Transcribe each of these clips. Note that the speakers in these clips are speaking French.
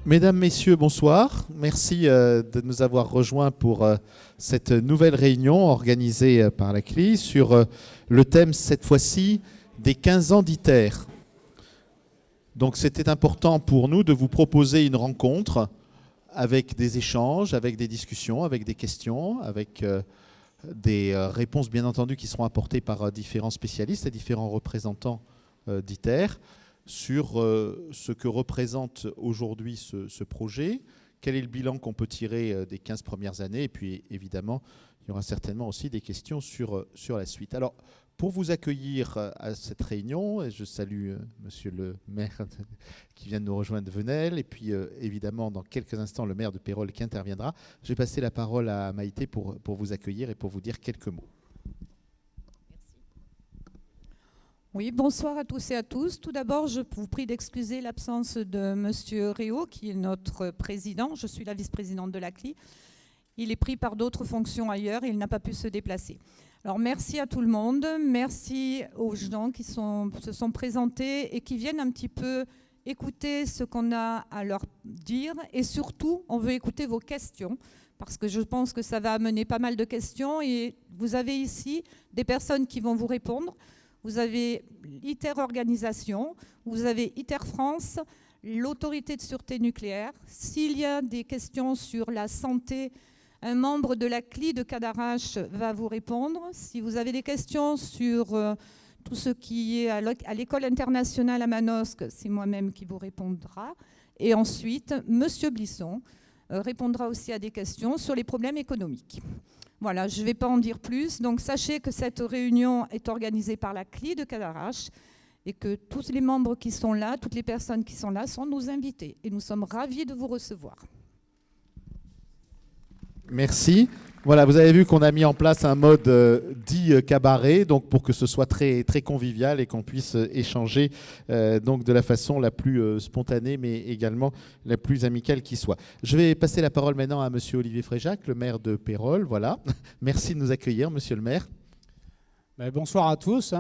Mesdames, Messieurs, bonsoir. Merci de nous avoir rejoints pour cette nouvelle réunion organisée par la CLI sur le thème, cette fois-ci, des 15 ans d'ITER. Donc c'était important pour nous de vous proposer une rencontre avec des échanges, avec des discussions, avec des questions, avec des réponses bien entendu qui seront apportées par différents spécialistes et différents représentants d'ITER sur ce que représente aujourd'hui ce projet, quel est le bilan qu'on peut tirer des 15 premières années, et puis évidemment, il y aura certainement aussi des questions sur la suite. Alors, pour vous accueillir à cette réunion, et je salue monsieur le maire qui vient de nous rejoindre de Venelle, et puis évidemment, dans quelques instants, le maire de Pérols qui interviendra. Je vais passer la parole à Maïté pour vous accueillir et pour vous dire quelques mots. Oui, bonsoir à tous et à tous. Tout d'abord, je vous prie d'excuser l'absence de monsieur Réau, qui est notre président. Je suis la vice-présidente de la CLI. Il est pris par d'autres fonctions ailleurs et il n'a pas pu se déplacer. Alors, merci à tout le monde. Merci aux gens qui se sont présentés et qui viennent un petit peu écouter ce qu'on a à leur dire. Et surtout, on veut écouter vos questions parce que je pense que ça va amener pas mal de questions. Et vous avez ici des personnes qui vont vous répondre. Vous avez ITER Organisation, vous avez ITER France, l'autorité de sûreté nucléaire. S'il y a des questions sur la santé, un membre de la CLI de Cadarache va vous répondre. Si vous avez des questions sur tout ce qui est à l'école internationale à Manosque, c'est moi-même qui vous répondra. Et ensuite, monsieur Blisson répondra aussi à des questions sur les problèmes économiques. Voilà, je ne vais pas en dire plus. Donc, sachez que cette réunion est organisée par la CLI de Cadarache et que tous les membres qui sont là, toutes les personnes qui sont là, sont nos invités. Et nous sommes ravis de vous recevoir. Merci. Voilà, vous avez vu qu'on a mis en place un mode dit cabaret, donc pour que ce soit très, très convivial et qu'on puisse échanger donc de la façon la plus spontanée, mais également la plus amicale qui soit. Je vais passer la parole maintenant à monsieur Olivier Fréjac, le maire de Pérols. Voilà. Merci de nous accueillir, monsieur le maire. Bonsoir à tous.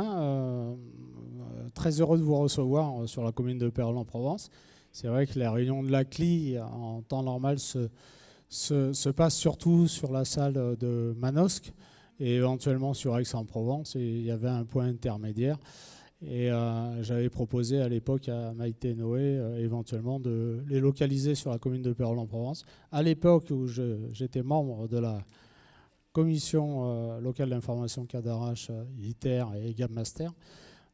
Très heureux de vous recevoir sur la commune de Pérols en Provence. C'est vrai que la réunion de la CLI en temps normal se passe surtout sur la salle de Manosque et éventuellement sur Aix-en-Provence. Et il y avait un point intermédiaire. Et j'avais proposé à l'époque à Maïté et Noé éventuellement de les localiser sur la commune de Pérols en Provence. À l'époque où j'étais membre de la commission locale d'information Cadarache, ITER et Gapmaster.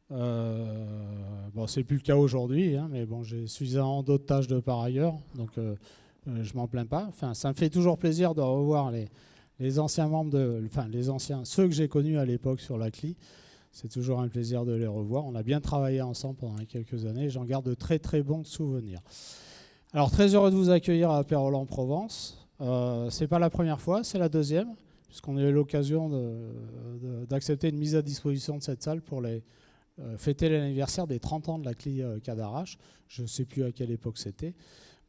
C'est plus le cas aujourd'hui, mais bon, j'ai suffisamment d'autres tâches de par ailleurs. Donc, je m'en plains pas. Enfin, ça me fait toujours plaisir de revoir les anciens membres, ceux que j'ai connus à l'époque sur la CLI. C'est toujours un plaisir de les revoir. On a bien travaillé ensemble pendant quelques années. J'en garde de très très bons souvenirs. Alors, très heureux de vous accueillir à Pérols en Provence. C'est pas la première fois, c'est la deuxième, puisqu'on a eu l'occasion d'accepter une mise à disposition de cette salle pour fêter l'anniversaire des 30 ans de la CLI Cadarache. Je ne sais plus à quelle époque c'était.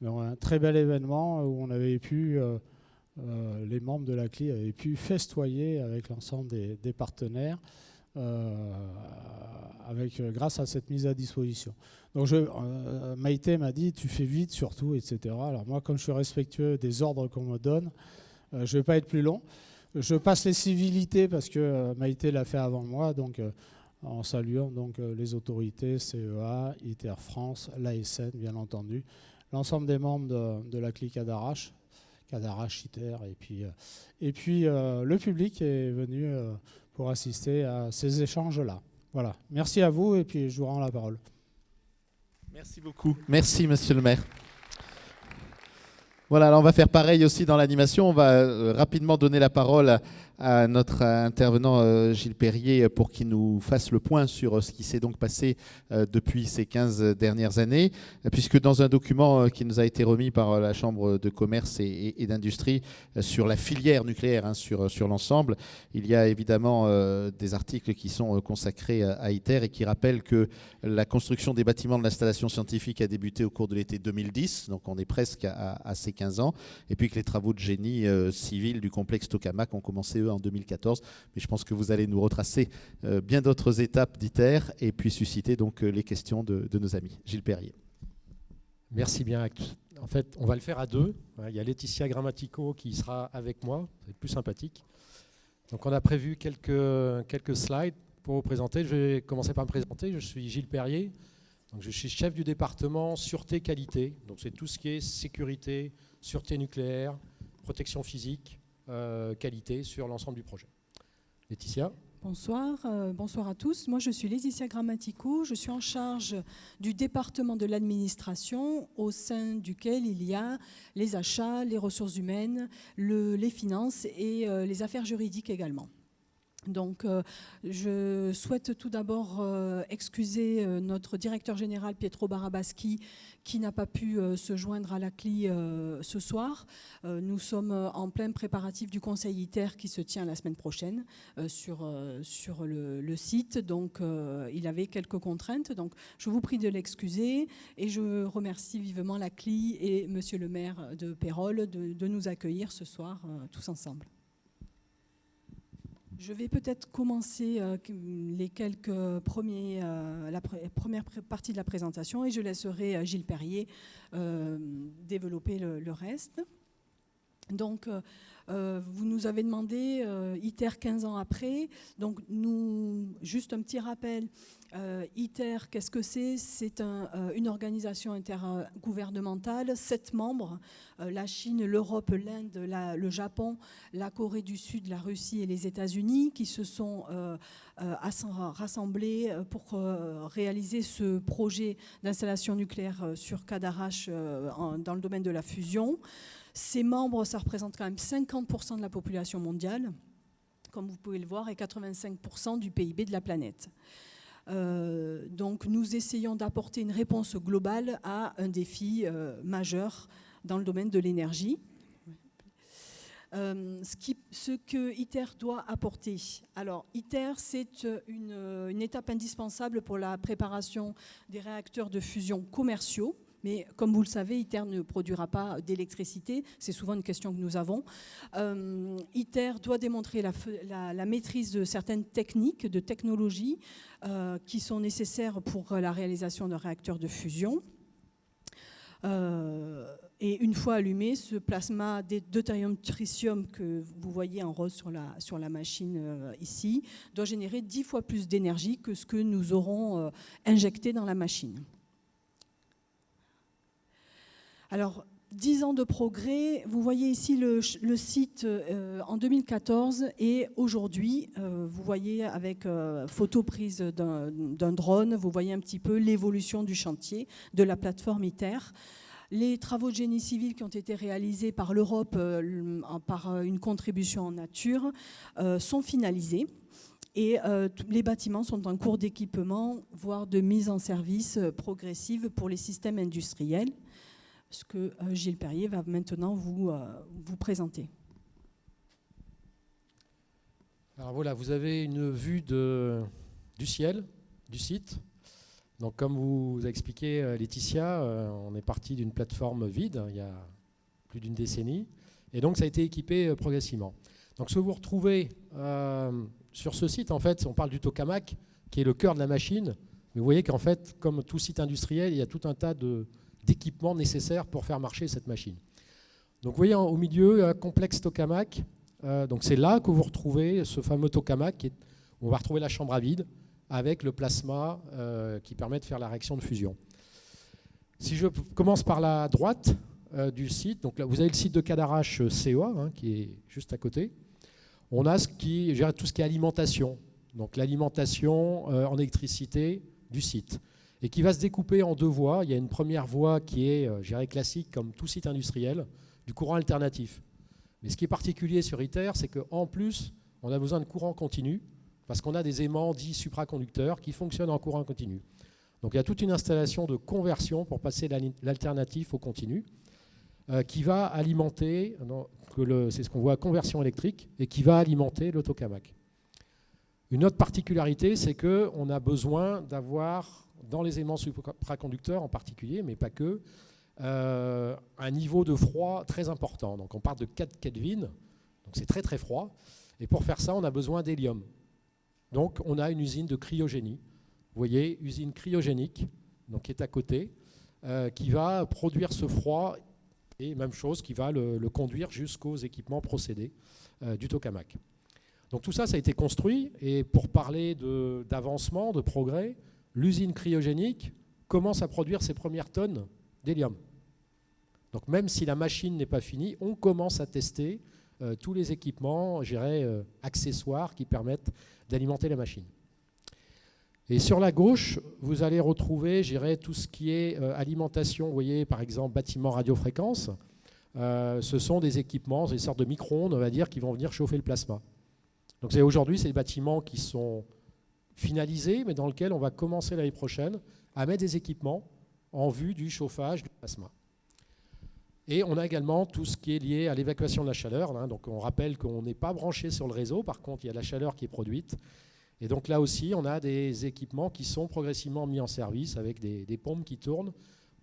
Mais un très bel événement où on avait pu, les membres de la CLI avaient pu festoyer avec l'ensemble des partenaires grâce à cette mise à disposition. Donc Maïté m'a dit tu fais vite surtout, etc. Alors moi, comme je suis respectueux des ordres qu'on me donne, je ne vais pas être plus long. Je passe les civilités parce que Maïté l'a fait avant moi, donc en saluant donc, les autorités, CEA, ITER France, l'ASN bien entendu, l'ensemble des membres de la CLI Cadarache, ITER, et puis le public est venu pour assister à ces échanges-là. Voilà. Merci à vous et puis je vous rends la parole. Merci beaucoup. Merci, monsieur le maire. Voilà, alors on va faire pareil aussi dans l'animation. On va rapidement donner la parole à notre intervenant Gilles Perrier pour qu'il nous fasse le point sur ce qui s'est donc passé depuis ces 15 dernières années, puisque dans un document qui nous a été remis par la Chambre de commerce et d'industrie sur la filière nucléaire, sur l'ensemble, il y a évidemment des articles qui sont consacrés à ITER et qui rappellent que la construction des bâtiments de l'installation scientifique a débuté au cours de l'été 2010, donc on est presque à ces 15 ans, et puis que les travaux de génie civil du complexe Tokamak ont commencé, eux, en 2014. Mais je pense que vous allez nous retracer bien d'autres étapes d'ITER et puis susciter donc les questions de nos amis. Gilles Perrier. Merci bien. En fait, on va le faire à deux. Il y a Laetitia Grammatico qui sera avec moi, c'est plus sympathique. Donc on a prévu quelques slides pour vous présenter. Je vais commencer par me présenter. Je suis Gilles Perrier. Donc je suis chef du département Sûreté Qualité. Donc c'est tout ce qui est sécurité, sûreté nucléaire, protection physique, qualité sur l'ensemble du projet. Laetitia. Bonsoir, bonsoir à tous. Moi, je suis Laetitia Grammatico. Je suis en charge du département de l'administration au sein duquel il y a les achats, les ressources humaines, les finances et les affaires juridiques également. Donc, je souhaite tout d'abord excuser notre directeur général Pietro Barabaschi qui n'a pas pu se joindre à la CLI ce soir. Nous sommes en plein préparatif du conseil ITER qui se tient la semaine prochaine sur le site. Donc, il avait quelques contraintes. Donc, je vous prie de l'excuser et je remercie vivement la CLI et monsieur le maire de Pérols de nous accueillir ce soir tous ensemble. Je vais peut-être commencer la première partie de la présentation et je laisserai Gilles Perrier développer le reste. Donc, vous nous avez demandé ITER 15 ans après. Donc, juste un petit rappel. ITER, qu'est-ce que c'est? C'est une organisation intergouvernementale, 7 membres, la Chine, l'Europe, l'Inde, le Japon, la Corée du Sud, la Russie et les États-Unis qui se sont rassemblés pour réaliser ce projet d'installation nucléaire sur Cadarache dans le domaine de la fusion. Ces membres, ça représente quand même 50% de la population mondiale, comme vous pouvez le voir, et 85% du PIB de la planète. Donc nous essayons d'apporter une réponse globale à un défi majeur dans le domaine de l'énergie. Ce que ITER doit apporter. Alors ITER, c'est une étape indispensable pour la préparation des réacteurs de fusion commerciaux. Mais comme vous le savez, ITER ne produira pas d'électricité. C'est souvent une question que nous avons. ITER doit démontrer la maîtrise de certaines techniques, de technologies qui sont nécessaires pour la réalisation d'un réacteur de fusion. Et une fois allumé, ce plasma deutérium-tritium que vous voyez en rose sur la machine ici doit générer 10 fois plus d'énergie que ce que nous aurons injecté dans la machine. Alors, 10 ans de progrès, vous voyez ici le site en 2014 et aujourd'hui, vous voyez avec photo prise d'un drone, vous voyez un petit peu l'évolution du chantier de la plateforme ITER. Les travaux de génie civil qui ont été réalisés par l'Europe par une contribution en nature sont finalisés. Et les bâtiments sont en cours d'équipement, voire de mise en service progressive pour les systèmes industriels, ce que Gilles Perrier va maintenant vous présenter. Alors voilà, vous avez une vue du ciel, du site. Donc comme vous a expliqué Laetitia, on est parti d'une plateforme vide il y a plus d'une décennie. Et donc ça a été équipé progressivement. Donc ce que vous retrouvez sur ce site, en fait, on parle du tokamak, qui est le cœur de la machine. Mais vous voyez qu'en fait, comme tout site industriel, il y a tout un tas d'équipements nécessaires pour faire marcher cette machine. Donc vous voyez au milieu un complexe tokamak. Donc c'est là que vous retrouvez ce fameux tokamak où on va retrouver la chambre à vide avec le plasma qui permet de faire la réaction de fusion. Si je commence par la droite du site, donc là vous avez le site de Cadarache CEA qui est juste à côté. On a tout ce qui est alimentation, donc l'alimentation en électricité du site, et qui va se découper en 2 voies. Il y a une première voie qui est, je dirais, classique, comme tout site industriel, du courant alternatif. Mais ce qui est particulier sur ITER, c'est qu'en plus, on a besoin de courant continu, parce qu'on a des aimants dits supraconducteurs qui fonctionnent en courant continu. Donc il y a toute une installation de conversion pour passer l'alternatif au continu, qui va alimenter, c'est ce qu'on voit, conversion électrique, et qui va alimenter le tokamak. Une autre particularité, c'est qu'on a besoin d'avoir, dans les aimants supraconducteurs en particulier, mais pas que, un niveau de froid très important. Donc on part de 4 Kelvin, donc c'est très très froid. Et pour faire ça, on a besoin d'hélium. Donc on a une usine de cryogénie. Vous voyez, usine cryogénique, donc qui est à côté, qui va produire ce froid Et même chose qui va le conduire jusqu'aux équipements procédés du tokamak. Donc tout ça, ça a été construit. Et pour parler d'avancement, de progrès, l'usine cryogénique commence à produire ses premières tonnes d'hélium. Donc même si la machine n'est pas finie, on commence à tester tous les équipements, je dirais, accessoires qui permettent d'alimenter la machine. Et sur la gauche, vous allez retrouver, je dirais, tout ce qui est alimentation. Vous voyez, par exemple, bâtiment radiofréquence. Ce sont des équipements, des sortes de micro-ondes, on va dire, qui vont venir chauffer le plasma. Donc aujourd'hui, c'est des bâtiments qui sont finalisés, mais dans lesquels on va commencer l'année prochaine à mettre des équipements en vue du chauffage du plasma. Et on a également tout ce qui est lié à l'évacuation de la chaleur. Hein. Donc on rappelle qu'on n'est pas branché sur le réseau, par contre il y a de la chaleur qui est produite. Et donc là aussi, on a des équipements qui sont progressivement mis en service avec des pompes qui tournent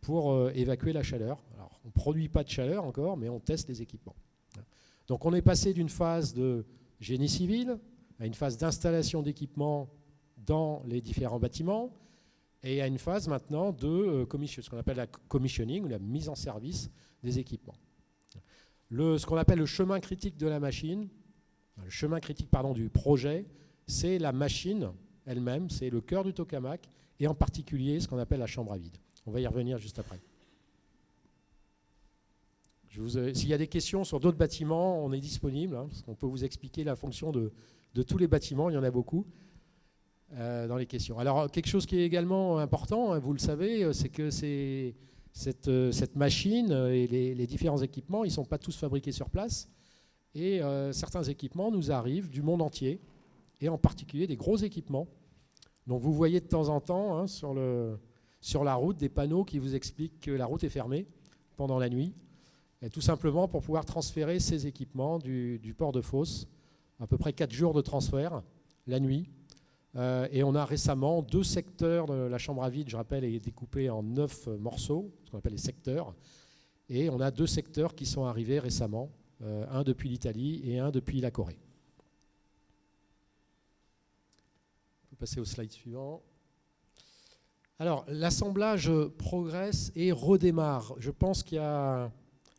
pour évacuer la chaleur. Alors on ne produit pas de chaleur encore, mais on teste les équipements. Donc on est passé d'une phase de génie civil à une phase d'installation d'équipements dans les différents bâtiments et à une phase maintenant de ce qu'on appelle la commissioning, ou la mise en service des équipements. Ce qu'on appelle le chemin critique de la machine, le chemin critique du projet, c'est la machine elle-même, c'est le cœur du tokamak, et en particulier ce qu'on appelle la chambre à vide. On va y revenir juste après. S'il y a des questions sur d'autres bâtiments, on est disponible, hein, parce qu'on peut vous expliquer la fonction de tous les bâtiments, il y en a beaucoup dans les questions. Alors, quelque chose qui est également important, hein, vous le savez, c'est que cette machine et les différents équipements, ils ne sont pas tous fabriqués sur place, et certains équipements nous arrivent du monde entier, et en particulier des gros équipements. Donc vous voyez de temps en temps hein, sur la route des panneaux qui vous expliquent que la route est fermée pendant la nuit, et tout simplement pour pouvoir transférer ces équipements du port de Fos, à peu près 4 jours de transfert la nuit. Et on a récemment 2 secteurs de la chambre à vide, je rappelle, est découpée en 9 morceaux, ce qu'on appelle les secteurs. Et on a 2 secteurs qui sont arrivés récemment, un depuis l'Italie et un depuis la Corée. On peut passer au slide suivant. Alors, l'assemblage progresse et redémarre. Je pense qu'il y a...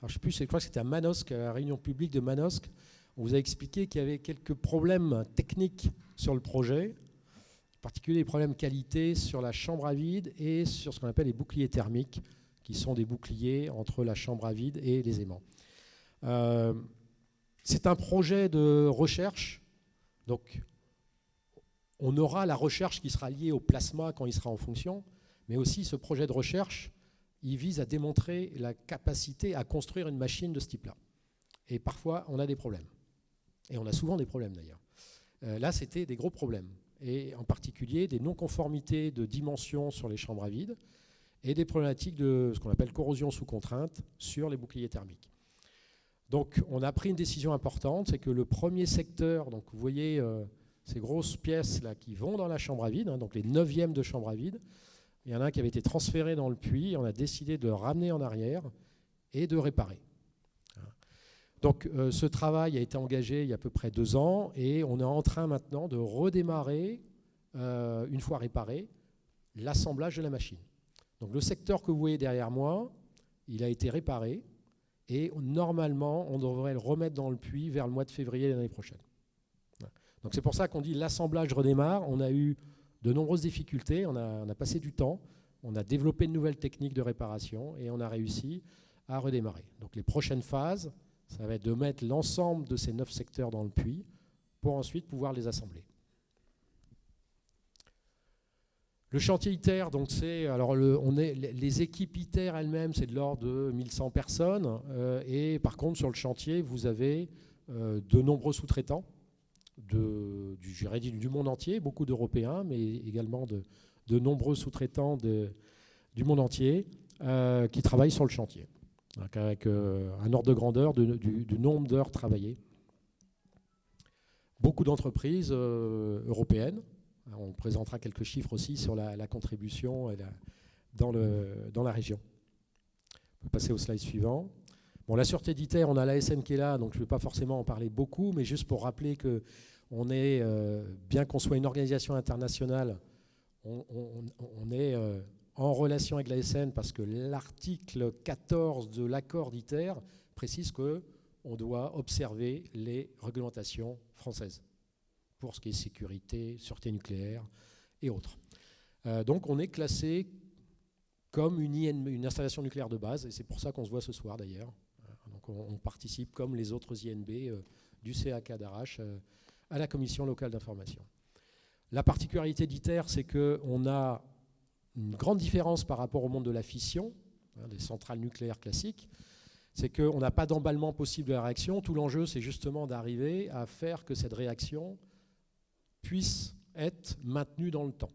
Alors, je ne sais plus, je crois que c'était à Manosque, à la réunion publique de Manosque. On vous a expliqué qu'il y avait quelques problèmes techniques sur le projet, en particulier des problèmes qualité sur la chambre à vide et sur ce qu'on appelle les boucliers thermiques, qui sont des boucliers entre la chambre à vide et les aimants. C'est un projet de recherche, donc on aura la recherche qui sera liée au plasma quand il sera en fonction, mais aussi ce projet de recherche, il vise à démontrer la capacité à construire une machine de ce type-là. Et parfois, on a des problèmes. Et on a souvent des problèmes d'ailleurs. Là, c'était des gros problèmes. Et en particulier, des non-conformités de dimensions sur les chambres à vide et des problématiques de ce qu'on appelle corrosion sous contrainte sur les boucliers thermiques. Donc, on a pris une décision importante, c'est que le premier secteur, donc vous voyez ces grosses pièces là qui vont dans la chambre à vide, hein, donc les 9e de chambre à vide, il y en a un qui avait été transféré dans le puits, on a décidé de ramener en arrière et de réparer. Donc ce travail a été engagé il y a à peu près 2 ans et on est en train maintenant de redémarrer, une fois réparé, l'assemblage de la machine. Donc le secteur que vous voyez derrière moi, il a été réparé et normalement on devrait le remettre dans le puits vers le mois de février de l'année prochaine. Donc c'est pour ça qu'on dit l'assemblage redémarre. On a eu de nombreuses difficultés, on a passé du temps, on a développé de nouvelles techniques de réparation et on a réussi à redémarrer. Donc les prochaines phases, ça va être de mettre l'ensemble de ces 9 secteurs dans le puits pour ensuite pouvoir les assembler. Le chantier ITER, donc c'est, alors les équipes ITER elles-mêmes, c'est de l'ordre de 1100 personnes. Et par contre, sur le chantier, vous avez de nombreux sous-traitants du monde entier, beaucoup d'Européens, mais également de nombreux sous-traitants du monde entier qui travaillent sur le chantier, avec un ordre de grandeur du nombre d'heures travaillées. Beaucoup d'entreprises européennes. On présentera quelques chiffres aussi sur la contribution dans la région. On peut passer au slide suivant. Bon, la sûreté d'ITER, on a l'ASN qui est là, donc je ne vais pas forcément en parler beaucoup, mais juste pour rappeler que bien qu'on soit une organisation internationale, on est en relation avec l'ASN parce que l'article 14 de l'accord d'ITER précise qu'on doit observer les réglementations françaises pour ce qui est sécurité, sûreté nucléaire et autres. Donc on est classé comme une installation nucléaire de base, et c'est pour ça qu'on se voit ce soir d'ailleurs. Donc on participe comme les autres INB du CAK d'Arrache à la commission locale d'information. La particularité d'ITER, c'est qu'on a une grande différence par rapport au monde de la fission, des centrales nucléaires classiques, c'est qu'on n'a pas d'emballement possible de la réaction. Tout l'enjeu, c'est justement d'arriver à faire que cette réaction puisse être maintenue dans le temps.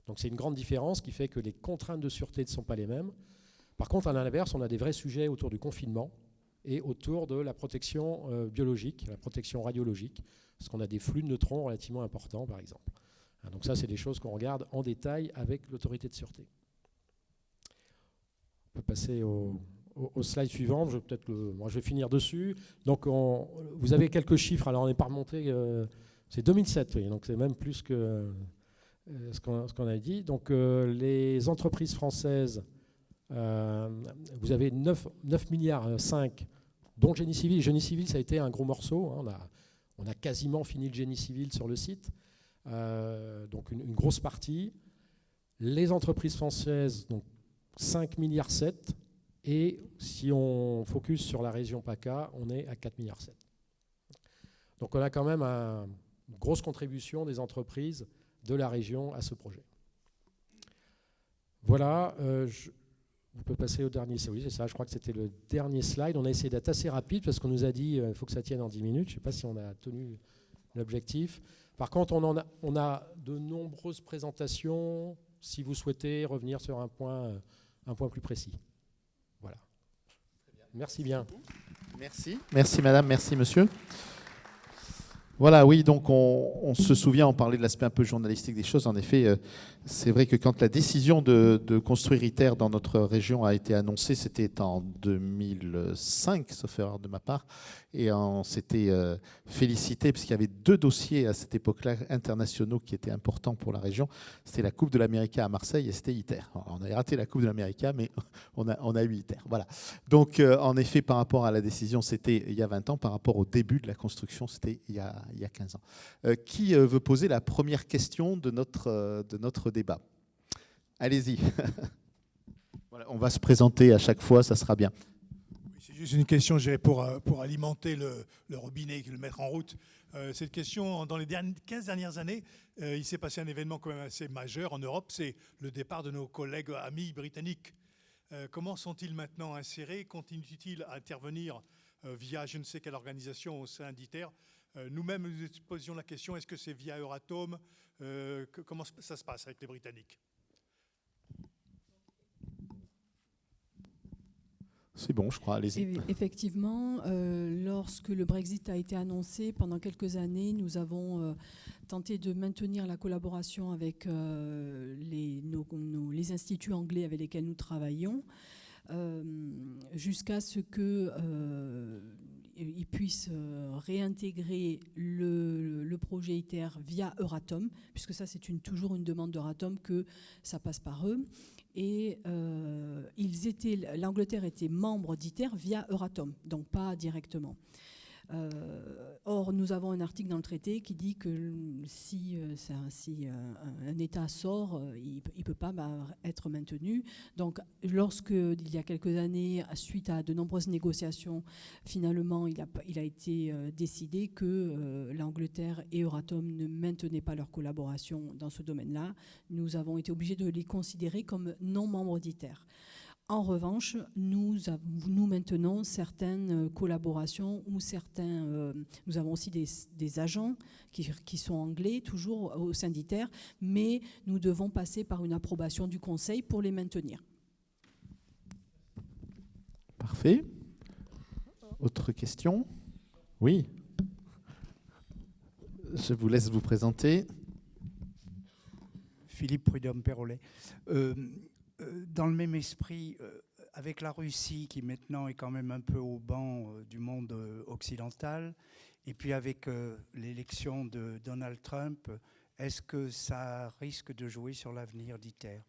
Donc c'est une grande différence qui fait que les contraintes de sûreté ne sont pas les mêmes. Par contre, à l'inverse, on a des vrais sujets autour du confinement et autour de la protection biologique, la protection radiologique, parce qu'on a des flux de neutrons relativement importants, par exemple. Donc ça, c'est des choses qu'on regarde en détail avec l'autorité de sûreté. On peut passer au slide suivant. Je vais finir dessus. Donc vous avez quelques chiffres. Alors on n'est pas remonté, c'est 2007, oui, donc c'est même plus que ce qu'on a dit. Donc les entreprises françaises, vous avez 9,5 milliards, dont le génie civil. Le génie civil, ça a été un gros morceau. Hein. On a quasiment fini le génie civil sur le site. Donc une grosse partie. Les entreprises françaises, donc 5,7 milliards. Et si on focus sur la région PACA, on est à 4,7 milliards. Donc on a quand même une grosse contribution des entreprises de la région à ce projet. Voilà, on peut passer au dernier. Oui, c'est ça, je crois que c'était le dernier slide. On a essayé d'être assez rapide parce qu'on nous a dit qu'il faut que ça tienne en 10 minutes. Je ne sais pas si on a tenu l'objectif. Par contre, on a de nombreuses présentations si vous souhaitez revenir sur un point plus précis. Voilà. Merci bien. Merci. Merci madame, merci monsieur. Voilà, oui, donc on se souvient, on parlait de l'aspect un peu journalistique des choses. En effet, c'est vrai que quand la décision de construire ITER dans notre région a été annoncée, c'était en 2005, sauf erreur de ma part, et on s'était félicité, parce qu'il y avait 2 dossiers à cette époque-là internationaux qui étaient importants pour la région. C'était la Coupe de l'América à Marseille et c'était ITER. Alors, on avait raté la Coupe de l'América, mais on a eu ITER. Voilà. Donc, en effet, par rapport à la décision, c'était il y a 20 ans. Par rapport au début de la construction, c'était il y a 15 ans. Qui veut poser la première question de notre débat? Allez-y. Voilà, on va se présenter à chaque fois, ça sera bien. C'est juste une question, je dirais, pour alimenter le robinet, le mettre en route. Cette question, dans les 15 dernières années, il s'est passé un événement quand même assez majeur en Europe, c'est le départ de nos collègues amis britanniques. Comment sont-ils maintenant insérés? Continuent-ils à intervenir via je ne sais quelle organisation au sein d'ITER? Nous-mêmes, nous posions la question, est-ce que c'est via Euratom? Comment ça se passe avec les Britanniques? C'est bon, je crois, allez-y. Effectivement, lorsque le Brexit a été annoncé, pendant quelques années, nous avons tenté de maintenir la collaboration avec les instituts anglais avec lesquels nous travaillons, jusqu'à ce qu'ils puissent réintégrer le projet ITER via Euratom, puisque ça c'est toujours une demande d'Euratom que ça passe par eux. Et l'Angleterre était membre d'ITER via Euratom, donc pas directement. Or, nous avons un article dans le traité qui dit que si un État sort, il ne peut pas être maintenu. Donc, lorsque, il y a quelques années, suite à de nombreuses négociations, finalement, il a été décidé que l'Angleterre et Euratom ne maintenaient pas leur collaboration dans ce domaine-là. Nous avons été obligés de les considérer comme non membres d'ITER. En revanche, nous maintenons certaines collaborations ou nous avons aussi des agents qui sont anglais, toujours au sein d'ITER, mais nous devons passer par une approbation du Conseil pour les maintenir. Parfait. Autre question? Oui. Je vous laisse vous présenter. Philippe Prudhomme-Perrollet. Dans le même esprit, avec la Russie qui maintenant est quand même un peu au banc du monde occidental, et puis avec l'élection de Donald Trump, est-ce que ça risque de jouer sur l'avenir d'ITER?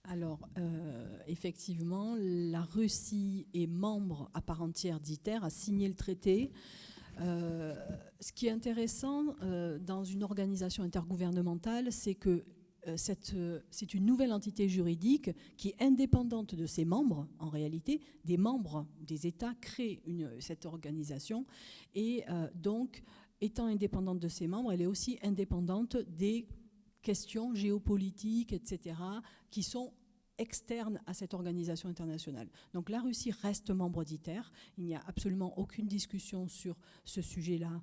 Alors, effectivement, la Russie est membre à part entière d'ITER, a signé le traité. Ce qui est intéressant dans une organisation intergouvernementale, c'est que c'est une nouvelle entité juridique qui est indépendante de ses membres. En réalité, des membres des États créent cette organisation et donc, étant indépendante de ses membres, elle est aussi indépendante des questions géopolitiques, etc., qui sont externes à cette organisation internationale. Donc la Russie reste membre d'ITER. Il n'y a absolument aucune discussion sur ce sujet-là,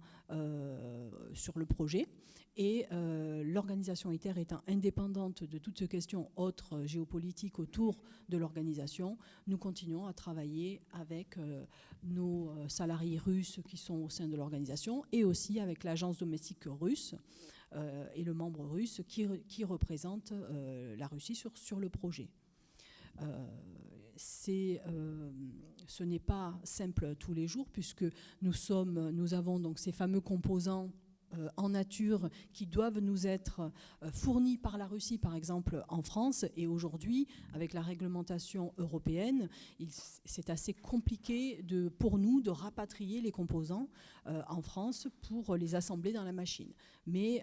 sur le projet. Et l'organisation ITER étant indépendante de toutes ces questions autres géopolitiques autour de l'organisation, nous continuons à travailler avec nos salariés russes qui sont au sein de l'organisation et aussi avec l'agence domestique russe et le membre russe qui représente la Russie sur le projet. Ce n'est pas simple tous les jours puisque nous avons donc ces fameux composants en nature qui doivent nous être fournis par la Russie, par exemple en France. Et aujourd'hui, avec la réglementation européenne, c'est assez compliqué pour nous de rapatrier les composants en France pour les assembler dans la machine. Mais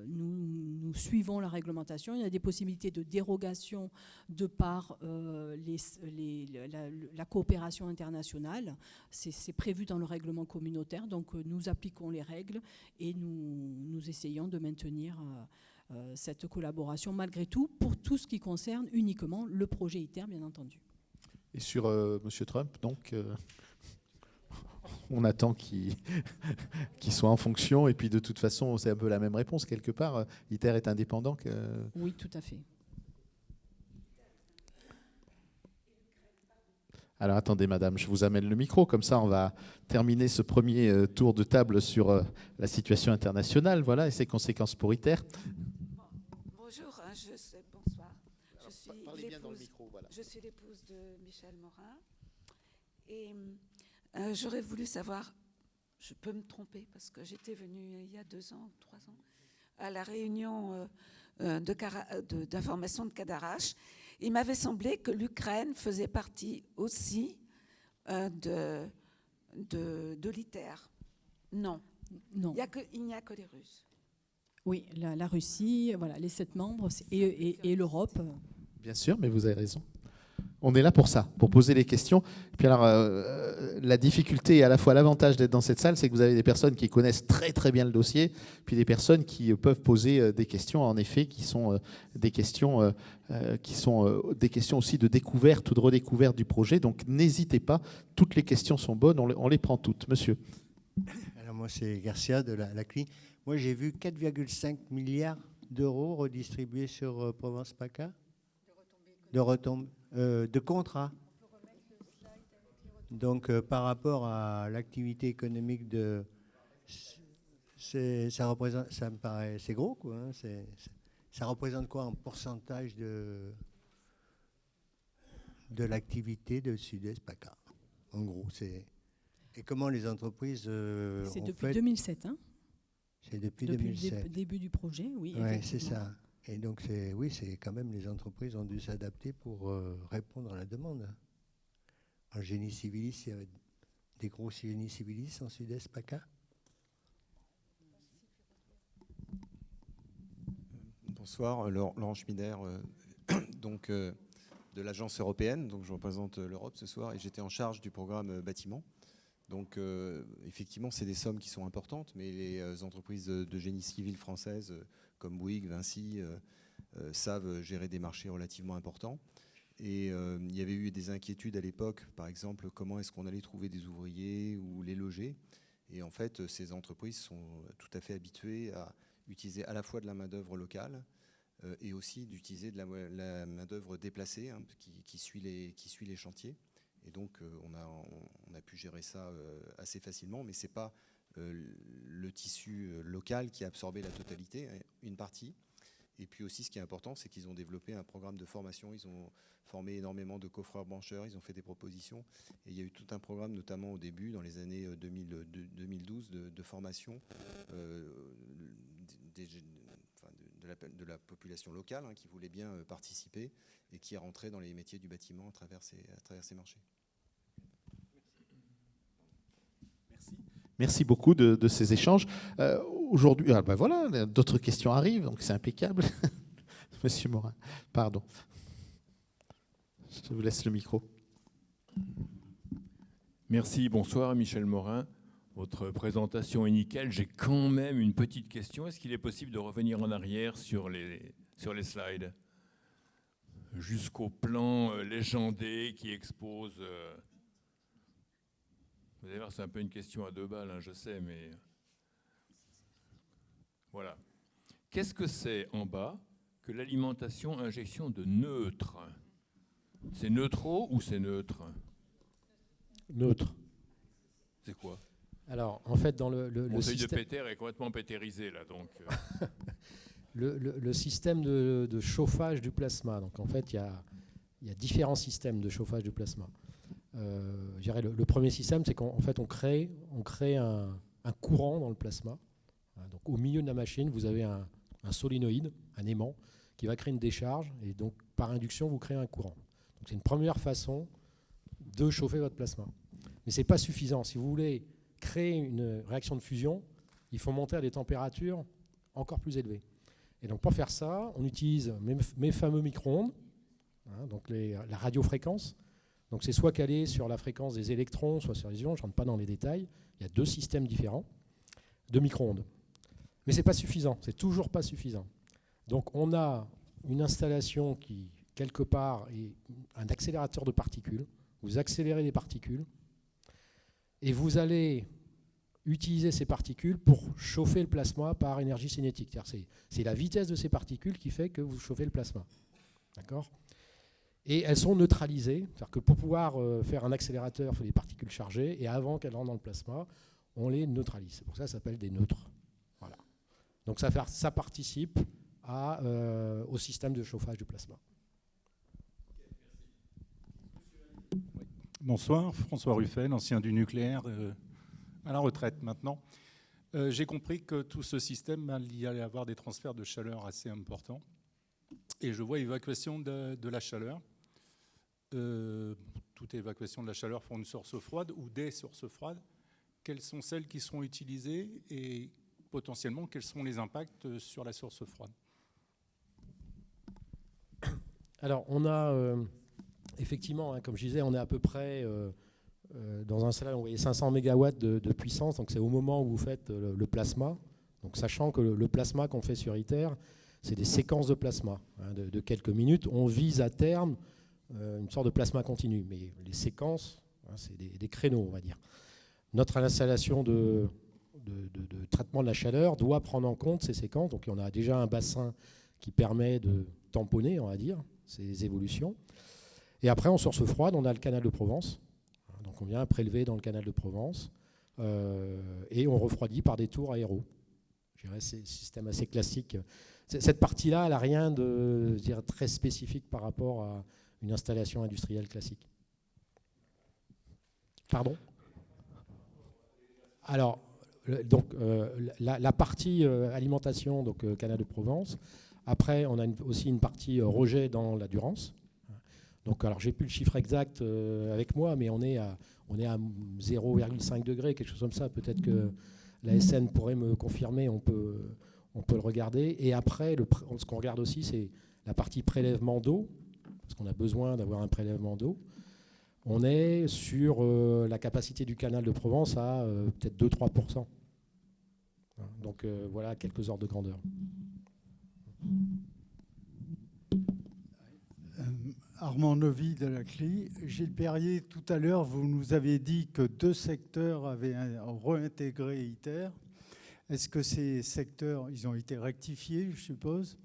nous suivons la réglementation. Il y a des possibilités de dérogation de par la coopération internationale. C'est prévu dans le règlement communautaire. Donc nous appliquons les règles et nous essayons de maintenir cette collaboration malgré tout pour tout ce qui concerne uniquement le projet ITER, bien entendu. Et sur M. Trump, donc, on attend qu'il soit en fonction. Et puis de toute façon, c'est un peu la même réponse quelque part. ITER est indépendant Oui, tout à fait. Alors attendez, madame, je vous amène le micro. Comme ça, on va terminer ce premier tour de table sur la situation internationale, voilà, et ses conséquences pour ITER. Bonjour, bonsoir. Parlez bien dans le micro, voilà. Je suis l'épouse de Michel Morin. Et j'aurais voulu savoir, je peux me tromper, parce que j'étais venue il y a 2 ans, 3 ans, à la réunion d'information de Cadarache. Il m'avait semblé que l'Ukraine faisait partie aussi de l'ITER. Non. Non. Il n'y a que les Russes. Oui, la Russie, voilà, les 7 membres et l'Europe. Bien sûr, mais vous avez raison. On est là pour ça, pour poser les questions. Puis alors, la difficulté et à la fois l'avantage d'être dans cette salle, c'est que vous avez des personnes qui connaissent très très bien le dossier, puis des personnes qui peuvent poser des questions, en effet, qui sont des questions aussi de découverte ou de redécouverte du projet. Donc n'hésitez pas, toutes les questions sont bonnes, on les prend toutes. Monsieur. Alors moi, c'est Garcia de la CLI. Moi, j'ai vu 4,5 milliards d'euros redistribués sur Provence-PACA. De contrats. Donc, par rapport à l'activité économique ça me paraît, c'est gros, quoi. Hein, ça représente quoi en pourcentage de l'activité de Sud-Est PACA? En gros, et comment les entreprises c'est ont depuis fait 2007, hein? C'est depuis 2007. Le début du projet, oui. Oui, c'est ça. Et donc, c'est quand même, les entreprises ont dû s'adapter pour répondre à la demande. En génie civilis, il y avait des gros génies civilis en Sud-Est PACA. Bonsoir, Laurent Schmider, donc, de l'agence européenne. Donc, je représente l'Europe ce soir et j'étais en charge du programme bâtiment. Donc, effectivement, c'est des sommes qui sont importantes, mais les entreprises de génie civil françaises comme Bouygues, Vinci, savent gérer des marchés relativement importants. Et il y avait eu des inquiétudes à l'époque, par exemple, comment est-ce qu'on allait trouver des ouvriers ou les loger. Et en fait, ces entreprises sont tout à fait habituées à utiliser à la fois de la main-d'œuvre locale et aussi d'utiliser de la main-d'œuvre déplacée, hein, qui suit les chantiers. Et donc, on a pu gérer ça assez facilement, mais ce n'est pas le tissu local qui a absorbé la totalité, une partie. Et puis aussi, ce qui est important, c'est qu'ils ont développé un programme de formation. Ils ont formé énormément de coffreurs-brancheurs, ils ont fait des propositions. Et il y a eu tout un programme, notamment au début, dans les années 2012, de formation de de la population locale qui voulait bien participer et qui est rentrée dans les métiers du bâtiment à travers ces marchés. Merci beaucoup de ces échanges. Aujourd'hui, voilà, d'autres questions arrivent, donc c'est impeccable. Monsieur Morin, pardon. Je vous laisse le micro. Merci, bonsoir Michel Morin. Votre présentation est nickel. J'ai quand même une petite question. Est-ce qu'il est possible de revenir en arrière sur les slides jusqu'au plan légendé qui expose... Vous allez voir, c'est un peu une question à 2 balles, je sais, mais... Voilà. Qu'est-ce que c'est en bas que l'alimentation injection de neutre? C'est neutro ou c'est neutre? Neutre. C'est quoi? Alors, en fait, dans le seuil système... de Péter est complètement pétérisé, là, donc... le système de chauffage du plasma. Donc, en fait, il y a différents systèmes de chauffage du plasma. Je dirais le premier système, c'est qu'en fait, on crée un courant dans le plasma. Donc, au milieu de la machine, vous avez un solénoïde, un aimant, qui va créer une décharge. Et donc, par induction, vous créez un courant. Donc, c'est une première façon de chauffer votre plasma. Mais ce n'est pas suffisant. Si vous voulez créer une réaction de fusion, il faut monter à des températures encore plus élevées. Et donc pour faire ça, on utilise mes fameux micro-ondes, donc la radiofréquence. Donc c'est soit calé sur la fréquence des électrons, soit sur les ions, je ne rentre pas dans les détails. Il y a 2 systèmes différents de micro-ondes. Mais ce n'est pas suffisant, c'est toujours pas suffisant. Donc on a une installation qui, quelque part, est un accélérateur de particules. Vous accélérez les particules et vous allez utiliser ces particules pour chauffer le plasma par énergie cinétique. C'est la vitesse de ces particules qui fait que vous chauffez le plasma. D'accord ? Et elles sont neutralisées. C'est-à-dire que pour pouvoir faire un accélérateur, il faut des particules chargées. Et avant qu'elles rentrent dans le plasma, on les neutralise. C'est pour ça que ça s'appelle des neutres. Voilà. Donc ça participe au système de chauffage du plasma. Bonsoir, François Ruffel, ancien du nucléaire, à la retraite maintenant. J'ai compris que tout ce système, il y allait avoir des transferts de chaleur assez importants. Et je vois évacuation de la chaleur. Toute évacuation de la chaleur pour une source froide ou des sources froides. Quelles sont celles qui seront utilisées et potentiellement quels sont les impacts sur la source froide? Alors on a... effectivement, comme je disais, on est à peu près dans un salaire, on voyait 500 MW de puissance, donc c'est au moment où vous faites le plasma. Donc sachant que le plasma qu'on fait sur ITER, c'est des séquences de plasma de quelques minutes. On vise à terme une sorte de plasma continu, mais les séquences, c'est des créneaux, on va dire. Notre installation de traitement de la chaleur doit prendre en compte ces séquences. Donc on a déjà un bassin qui permet de tamponner, on va dire, ces évolutions. Et après, en source froide, on a le canal de Provence. Donc on vient prélever dans le canal de Provence et on refroidit par des tours aéros. Je dirais c'est un système assez classique. Cette partie-là, elle n'a rien de très spécifique par rapport à une installation industrielle classique. Pardon ? Alors, la partie alimentation, donc canal de Provence. Après, on a aussi une partie rejet dans la Durance. Donc, alors, j'ai plus le chiffre exact avec moi, mais on est à 0,5 degrés, quelque chose comme ça. Peut-être que la SN pourrait me confirmer, on peut le regarder. Et après, ce qu'on regarde aussi, c'est la partie prélèvement d'eau, parce qu'on a besoin d'avoir un prélèvement d'eau. On est sur la capacité du canal de Provence à peut-être 2-3%. Donc, voilà quelques ordres de grandeur. Armand Novy de la CLI. Gilles Perrier, tout à l'heure, vous nous avez dit que 2 secteurs avaient réintégré ITER. Est-ce que ces secteurs, ils ont été rectifiés, je suppose?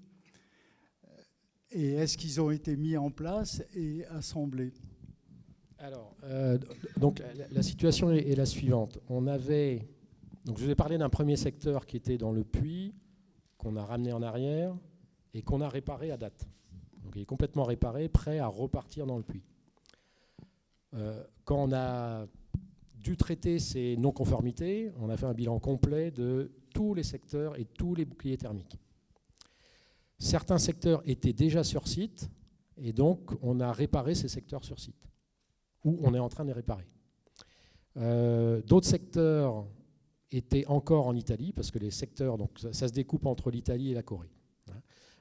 Et est-ce qu'ils ont été mis en place et assemblés? Alors, donc la situation est la suivante. Donc je vous ai parlé d'un premier secteur qui était dans le puits, qu'on a ramené en arrière et qu'on a réparé à date. Donc il est complètement réparé, prêt à repartir dans le puits. Quand on a dû traiter ces non-conformités, on a fait un bilan complet de tous les secteurs et tous les boucliers thermiques. Certains secteurs étaient déjà sur site, et donc on a réparé ces secteurs sur site, ou on est en train de les réparer. D'autres secteurs étaient encore en Italie, parce que les secteurs, donc ça se découpe entre l'Italie et la Corée.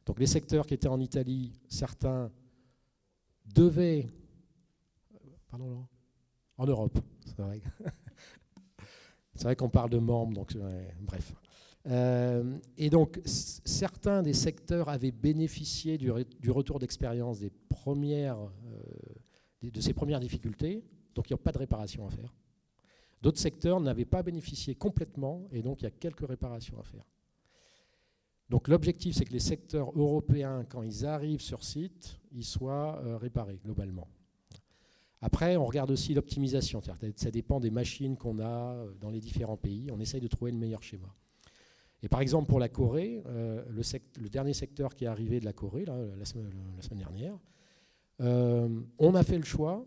Donc les secteurs qui étaient en Italie, certains devaient... Pardon, Laurent ? En Europe, c'est vrai. C'est vrai qu'on parle de membres, donc bref. Et donc, certains des secteurs avaient bénéficié du retour d'expérience de ces premières difficultés, donc il n'y a pas de réparation à faire. D'autres secteurs n'avaient pas bénéficié complètement, et donc il y a quelques réparations à faire. Donc l'objectif, c'est que les secteurs européens, quand ils arrivent sur site, ils soient réparés globalement. Après, on regarde aussi l'optimisation. Ça dépend des machines qu'on a dans les différents pays. On essaye de trouver le meilleur schéma. Et par exemple, pour la Corée, le dernier secteur qui est arrivé de la Corée, là, la semaine dernière, on a fait le choix,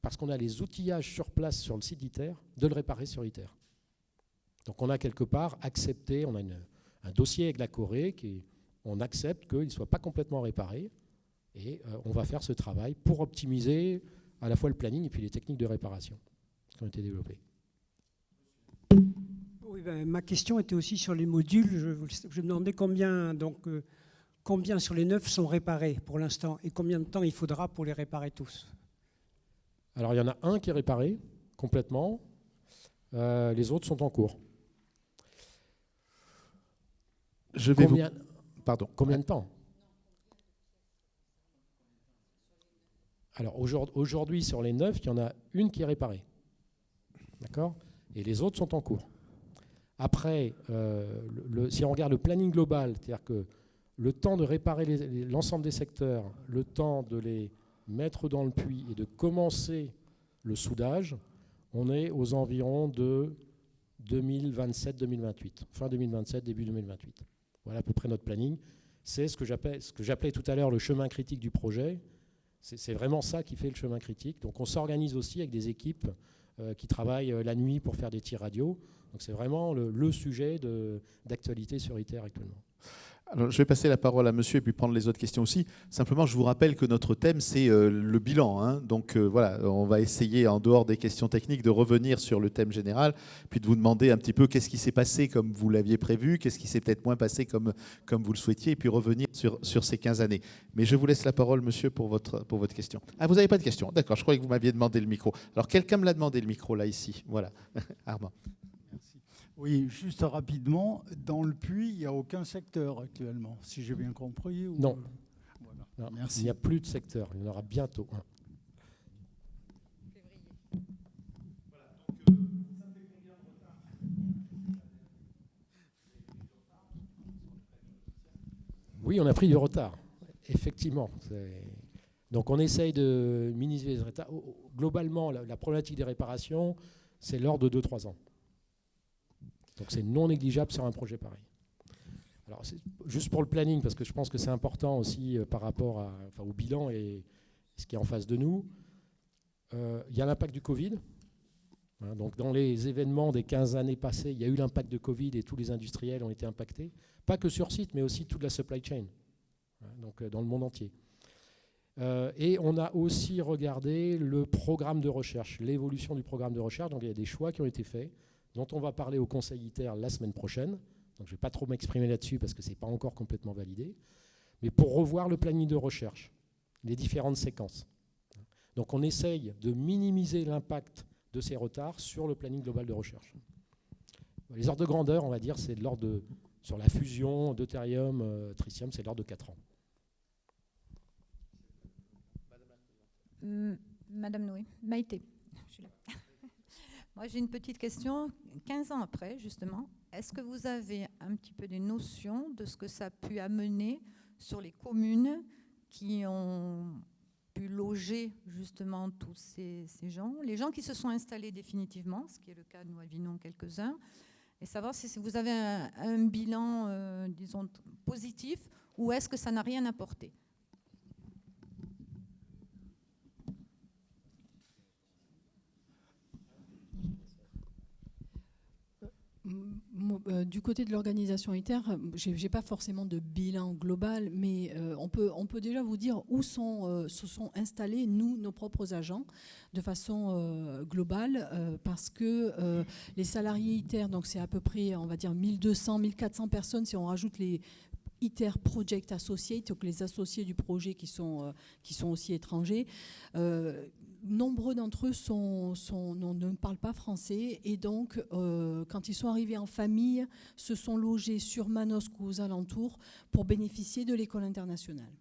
parce qu'on a les outillages sur place sur le site d'ITER, de le réparer sur ITER. Donc on a quelque part accepté, on a un dossier avec la Corée, on accepte qu'il ne soit pas complètement réparé, et on va faire ce travail pour optimiser à la fois le planning et puis les techniques de réparation qui ont été développées. Oui, ma question était aussi sur les modules. Je me demandais combien sur les 9 sont réparés pour l'instant et combien de temps il faudra pour les réparer tous. Alors il y en a un qui est réparé complètement, les autres sont en cours. Combien de temps? Alors aujourd'hui, sur les 9, il y en a une qui est réparée. D'accord ? Et les autres sont en cours. Après, si on regarde le planning global, c'est-à-dire que le temps de réparer l'ensemble des secteurs, le temps de les mettre dans le puits et de commencer le soudage, on est aux environs de 2027-2028. Fin 2027, début 2028. Voilà à peu près notre planning. C'est ce que j'appelais tout à l'heure le chemin critique du projet. C'est vraiment ça qui fait le chemin critique. Donc on s'organise aussi avec des équipes qui travaillent la nuit pour faire des tirs radio. Donc c'est vraiment le sujet d'actualité sur ITER actuellement. Alors, je vais passer la parole à monsieur et puis prendre les autres questions aussi. Simplement, je vous rappelle que notre thème, c'est le bilan. Hein. Donc voilà, on va essayer, en dehors des questions techniques, de revenir sur le thème général, puis de vous demander un petit peu qu'est-ce qui s'est passé comme vous l'aviez prévu, qu'est-ce qui s'est peut-être moins passé comme vous le souhaitiez, et puis revenir sur ces 15 années. Mais je vous laisse la parole, monsieur, pour votre question. Ah, vous n'avez pas de question? D'accord, je croyais que vous m'aviez demandé le micro. Alors, quelqu'un me l'a demandé, le micro, là, ici. Voilà. Armand. Oui, juste rapidement, dans le puits, il n'y a aucun secteur actuellement, si j'ai bien compris. Ou... Non. Voilà. Non, merci. Il n'y a plus de secteur, il y en aura bientôt un. Oui, on a pris du retard, effectivement. Donc on essaye de minimiser les retards. Globalement, la problématique des réparations, c'est l'ordre de 2-3 ans. Donc c'est non négligeable sur un projet pareil. Alors juste pour le planning, parce que je pense que c'est important aussi par rapport au bilan et ce qui est en face de nous, il y a l'impact du Covid. Hein, donc dans les événements des 15 années passées, il y a eu l'impact de Covid et tous les industriels ont été impactés. Pas que sur site, mais aussi toute la supply chain, hein, donc dans le monde entier. Et on a aussi regardé le programme de recherche, l'évolution du programme de recherche. Donc il y a des choix qui ont été faits, dont on va parler au Conseil ITER la semaine prochaine. Donc je ne vais pas trop m'exprimer là-dessus parce que ce n'est pas encore complètement validé. Mais pour revoir le planning de recherche, les différentes séquences. Donc on essaye de minimiser l'impact de ces retards sur le planning global de recherche. Les ordres de grandeur, on va dire, c'est de l'ordre de... Sur la fusion deutérium, tritium, c'est de l'ordre de 4 ans. Madame Noé, Maïté, je suis là. Moi, j'ai une petite question. 15 ans après, justement, est-ce que vous avez un petit peu des notions de ce que ça a pu amener sur les communes qui ont pu loger justement tous ces gens, les gens qui se sont installés définitivement, ce qui est le cas de nous Avignon quelques-uns, et savoir si vous avez un bilan, disons, positif, ou est-ce que ça n'a rien apporté? Du côté de l'organisation ITER, je n'ai pas forcément de bilan global, mais on peut déjà vous dire où se sont installés, nos propres agents, de façon globale, parce que les salariés ITER, donc c'est à peu près, on va dire, 1200, 1400 personnes, si on rajoute les ITER Project Associates, donc les associés du projet qui sont aussi étrangers. Nombreux d'entre eux ne parlent pas français et donc quand ils sont arrivés en famille, se sont logés sur Manosque ou aux alentours pour bénéficier de l'école internationale.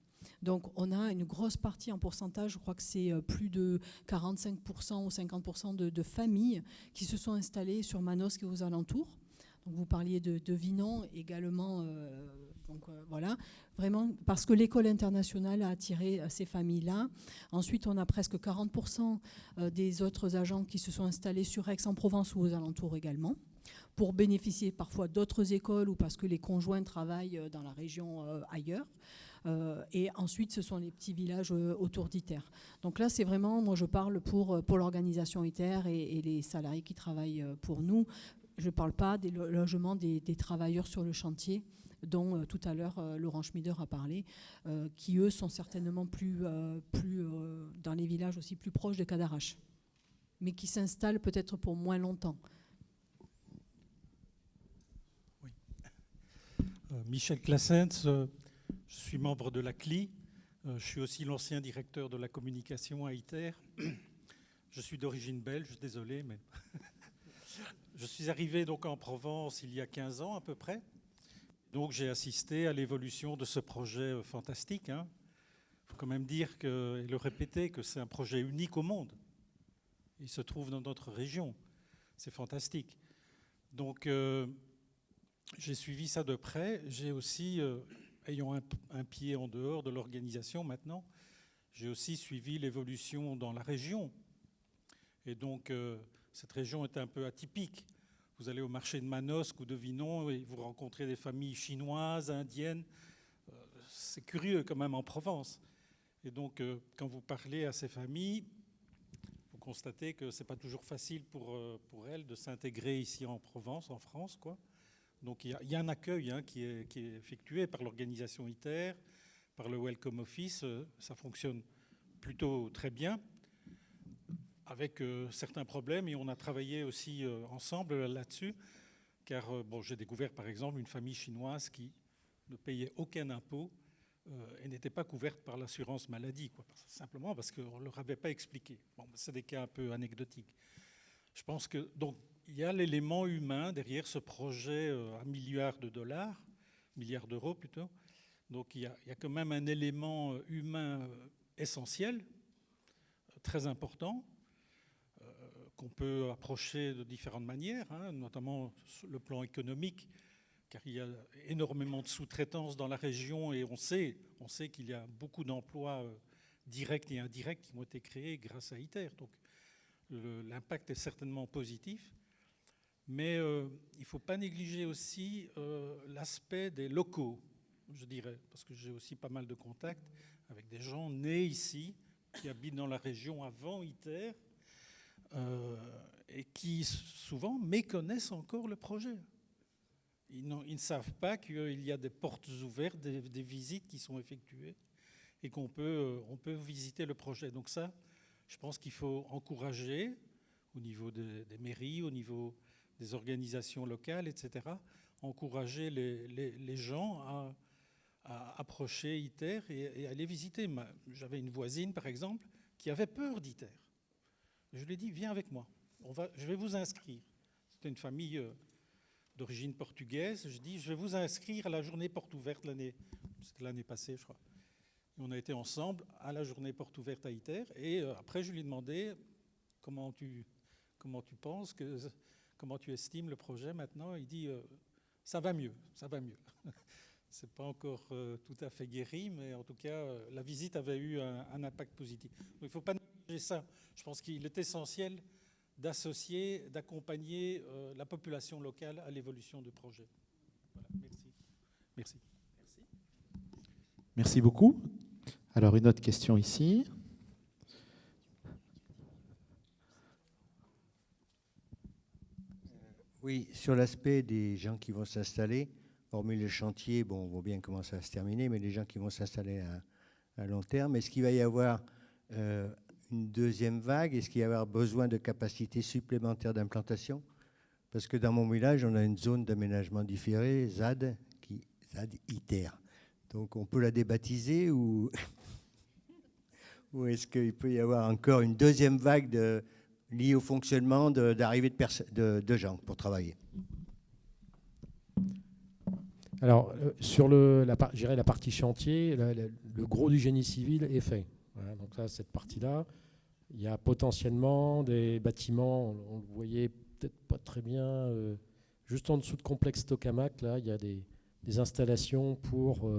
Donc on a une grosse partie en pourcentage, je crois que c'est plus de 45% ou 50% de familles qui se sont installées sur Manosque et aux alentours. Donc vous parliez de Vinon également. Donc voilà, vraiment, parce que l'école internationale a attiré ces familles-là. Ensuite, on a presque 40% des autres agents qui se sont installés sur Aix-en-Provence ou aux alentours également, pour bénéficier parfois d'autres écoles ou parce que les conjoints travaillent dans la région ailleurs. Et ensuite, ce sont les petits villages autour d'ITER. Donc là, c'est vraiment, moi je parle pour l'organisation ITER et les salariés qui travaillent pour nous. Je ne parle pas des logements des travailleurs sur le chantier, dont tout à l'heure Laurent Schmieder a parlé, qui eux sont certainement plus dans les villages aussi plus proches des Cadarache, mais qui s'installent peut-être pour moins longtemps. Oui. Michel Classens, je suis membre de la CLI, je suis aussi l'ancien directeur de la communication à ITER. Je suis d'origine belge, désolé, mais je suis arrivé donc en Provence il y a 15 ans à peu près. Donc j'ai assisté à l'évolution de ce projet fantastique. Il faut quand même dire et le répéter que c'est un projet unique au monde. Il se trouve dans notre région. C'est fantastique. Donc j'ai suivi ça de près. J'ai aussi, ayant un pied en dehors de l'organisation maintenant, j'ai aussi suivi l'évolution dans la région. Et donc cette région est un peu atypique. Vous allez au marché de Manosque ou de Vinon et vous rencontrez des familles chinoises, indiennes. C'est curieux quand même en Provence. Et donc, quand vous parlez à ces familles, vous constatez que ce n'est pas toujours facile pour elles de s'intégrer ici en Provence, en France, quoi. Donc, il y a un accueil qui est effectué par l'organisation ITER, par le Welcome Office. Ça fonctionne plutôt très bien, avec certains problèmes, et on a travaillé aussi ensemble là-dessus, car j'ai découvert par exemple une famille chinoise qui ne payait aucun impôt et n'était pas couverte par l'assurance maladie, quoi, simplement parce qu'on ne leur avait pas expliqué. Bon, c'est des cas un peu anecdotiques. Je pense que donc il y a l'élément humain derrière ce projet à milliards d'euros plutôt. Donc il y a quand même un élément humain essentiel, très important, qu'on peut approcher de différentes manières, notamment sur le plan économique, car il y a énormément de sous-traitance dans la région et on sait qu'il y a beaucoup d'emplois directs et indirects qui ont été créés grâce à ITER. Donc l'impact est certainement positif, mais il ne faut pas négliger aussi l'aspect des locaux, je dirais, parce que j'ai aussi pas mal de contacts avec des gens nés ici, qui habitent dans la région avant ITER, et qui souvent méconnaissent encore le projet. Ils ne savent pas qu'il y a des portes ouvertes, des visites qui sont effectuées et on peut visiter le projet. Donc ça, je pense qu'il faut encourager au niveau des mairies, au niveau des organisations locales, etc., encourager les gens à approcher ITER et à les visiter. J'avais une voisine, par exemple, qui avait peur d'ITER. Je lui ai dit, viens avec moi, je vais vous inscrire. C'était une famille d'origine portugaise. Je dis, je vais vous inscrire à la journée porte ouverte c'était l'année passée, je crois. Et on a été ensemble à la journée porte ouverte à ITER. Et après, je lui ai demandé comment tu penses, comment tu estimes le projet maintenant. Il dit, ça va mieux, ça va mieux. C'est pas encore tout à fait guéri, mais en tout cas, la visite avait eu un impact positif. Donc, il ne faut pas négliger ça. Je pense qu'il est essentiel d'associer, d'accompagner la population locale à l'évolution du projet. Voilà, merci. Merci beaucoup. Alors, une autre question ici. Oui, sur l'aspect des gens qui vont s'installer, hormis le chantier, bon, on voit bien comment ça va se terminer, mais les gens qui vont s'installer à long terme, est-ce qu'il va y avoir une deuxième vague? Est-ce qu'il va y avoir besoin de capacités supplémentaires d'implantation? Parce que dans mon village, on a une zone d'aménagement différé, ZAD, ZAD ITER. Donc on peut la débaptiser ou, ou est-ce qu'il peut y avoir encore une deuxième vague liée au fonctionnement d'arrivée de gens pour travailler? Alors, sur la partie chantier, le gros du génie civil est fait. Voilà, donc là, cette partie-là, il y a potentiellement des bâtiments, on le voyait peut-être pas très bien, juste en dessous de complexe Tokamak, là, il y a des installations pour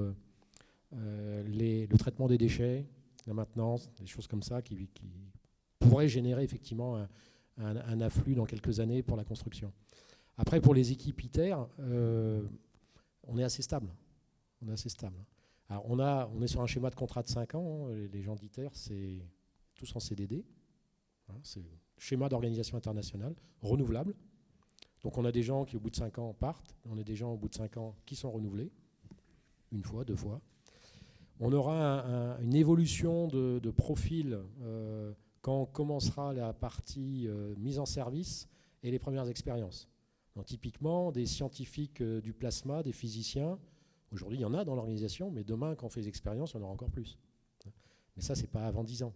le traitement des déchets, la maintenance, des choses comme ça qui pourraient générer effectivement un afflux dans quelques années pour la construction. Après, pour les équipes ITER, on est assez stable. Alors, on est sur un schéma de contrat de 5 ans. Les gens d'ITER, c'est tous en CDD. C'est le schéma d'organisation internationale, renouvelable. Donc on a des gens qui, au bout de 5 ans, partent. On a des gens, au bout de 5 ans, qui sont renouvelés. 1 fois, 2 fois. On aura une évolution de profil quand commencera la partie mise en service et les premières expériences. Donc, typiquement, des scientifiques du plasma, des physiciens, aujourd'hui il y en a dans l'organisation, mais demain, quand on fait des expériences, il y en aura encore plus. Mais ça, ce n'est pas avant 10 ans.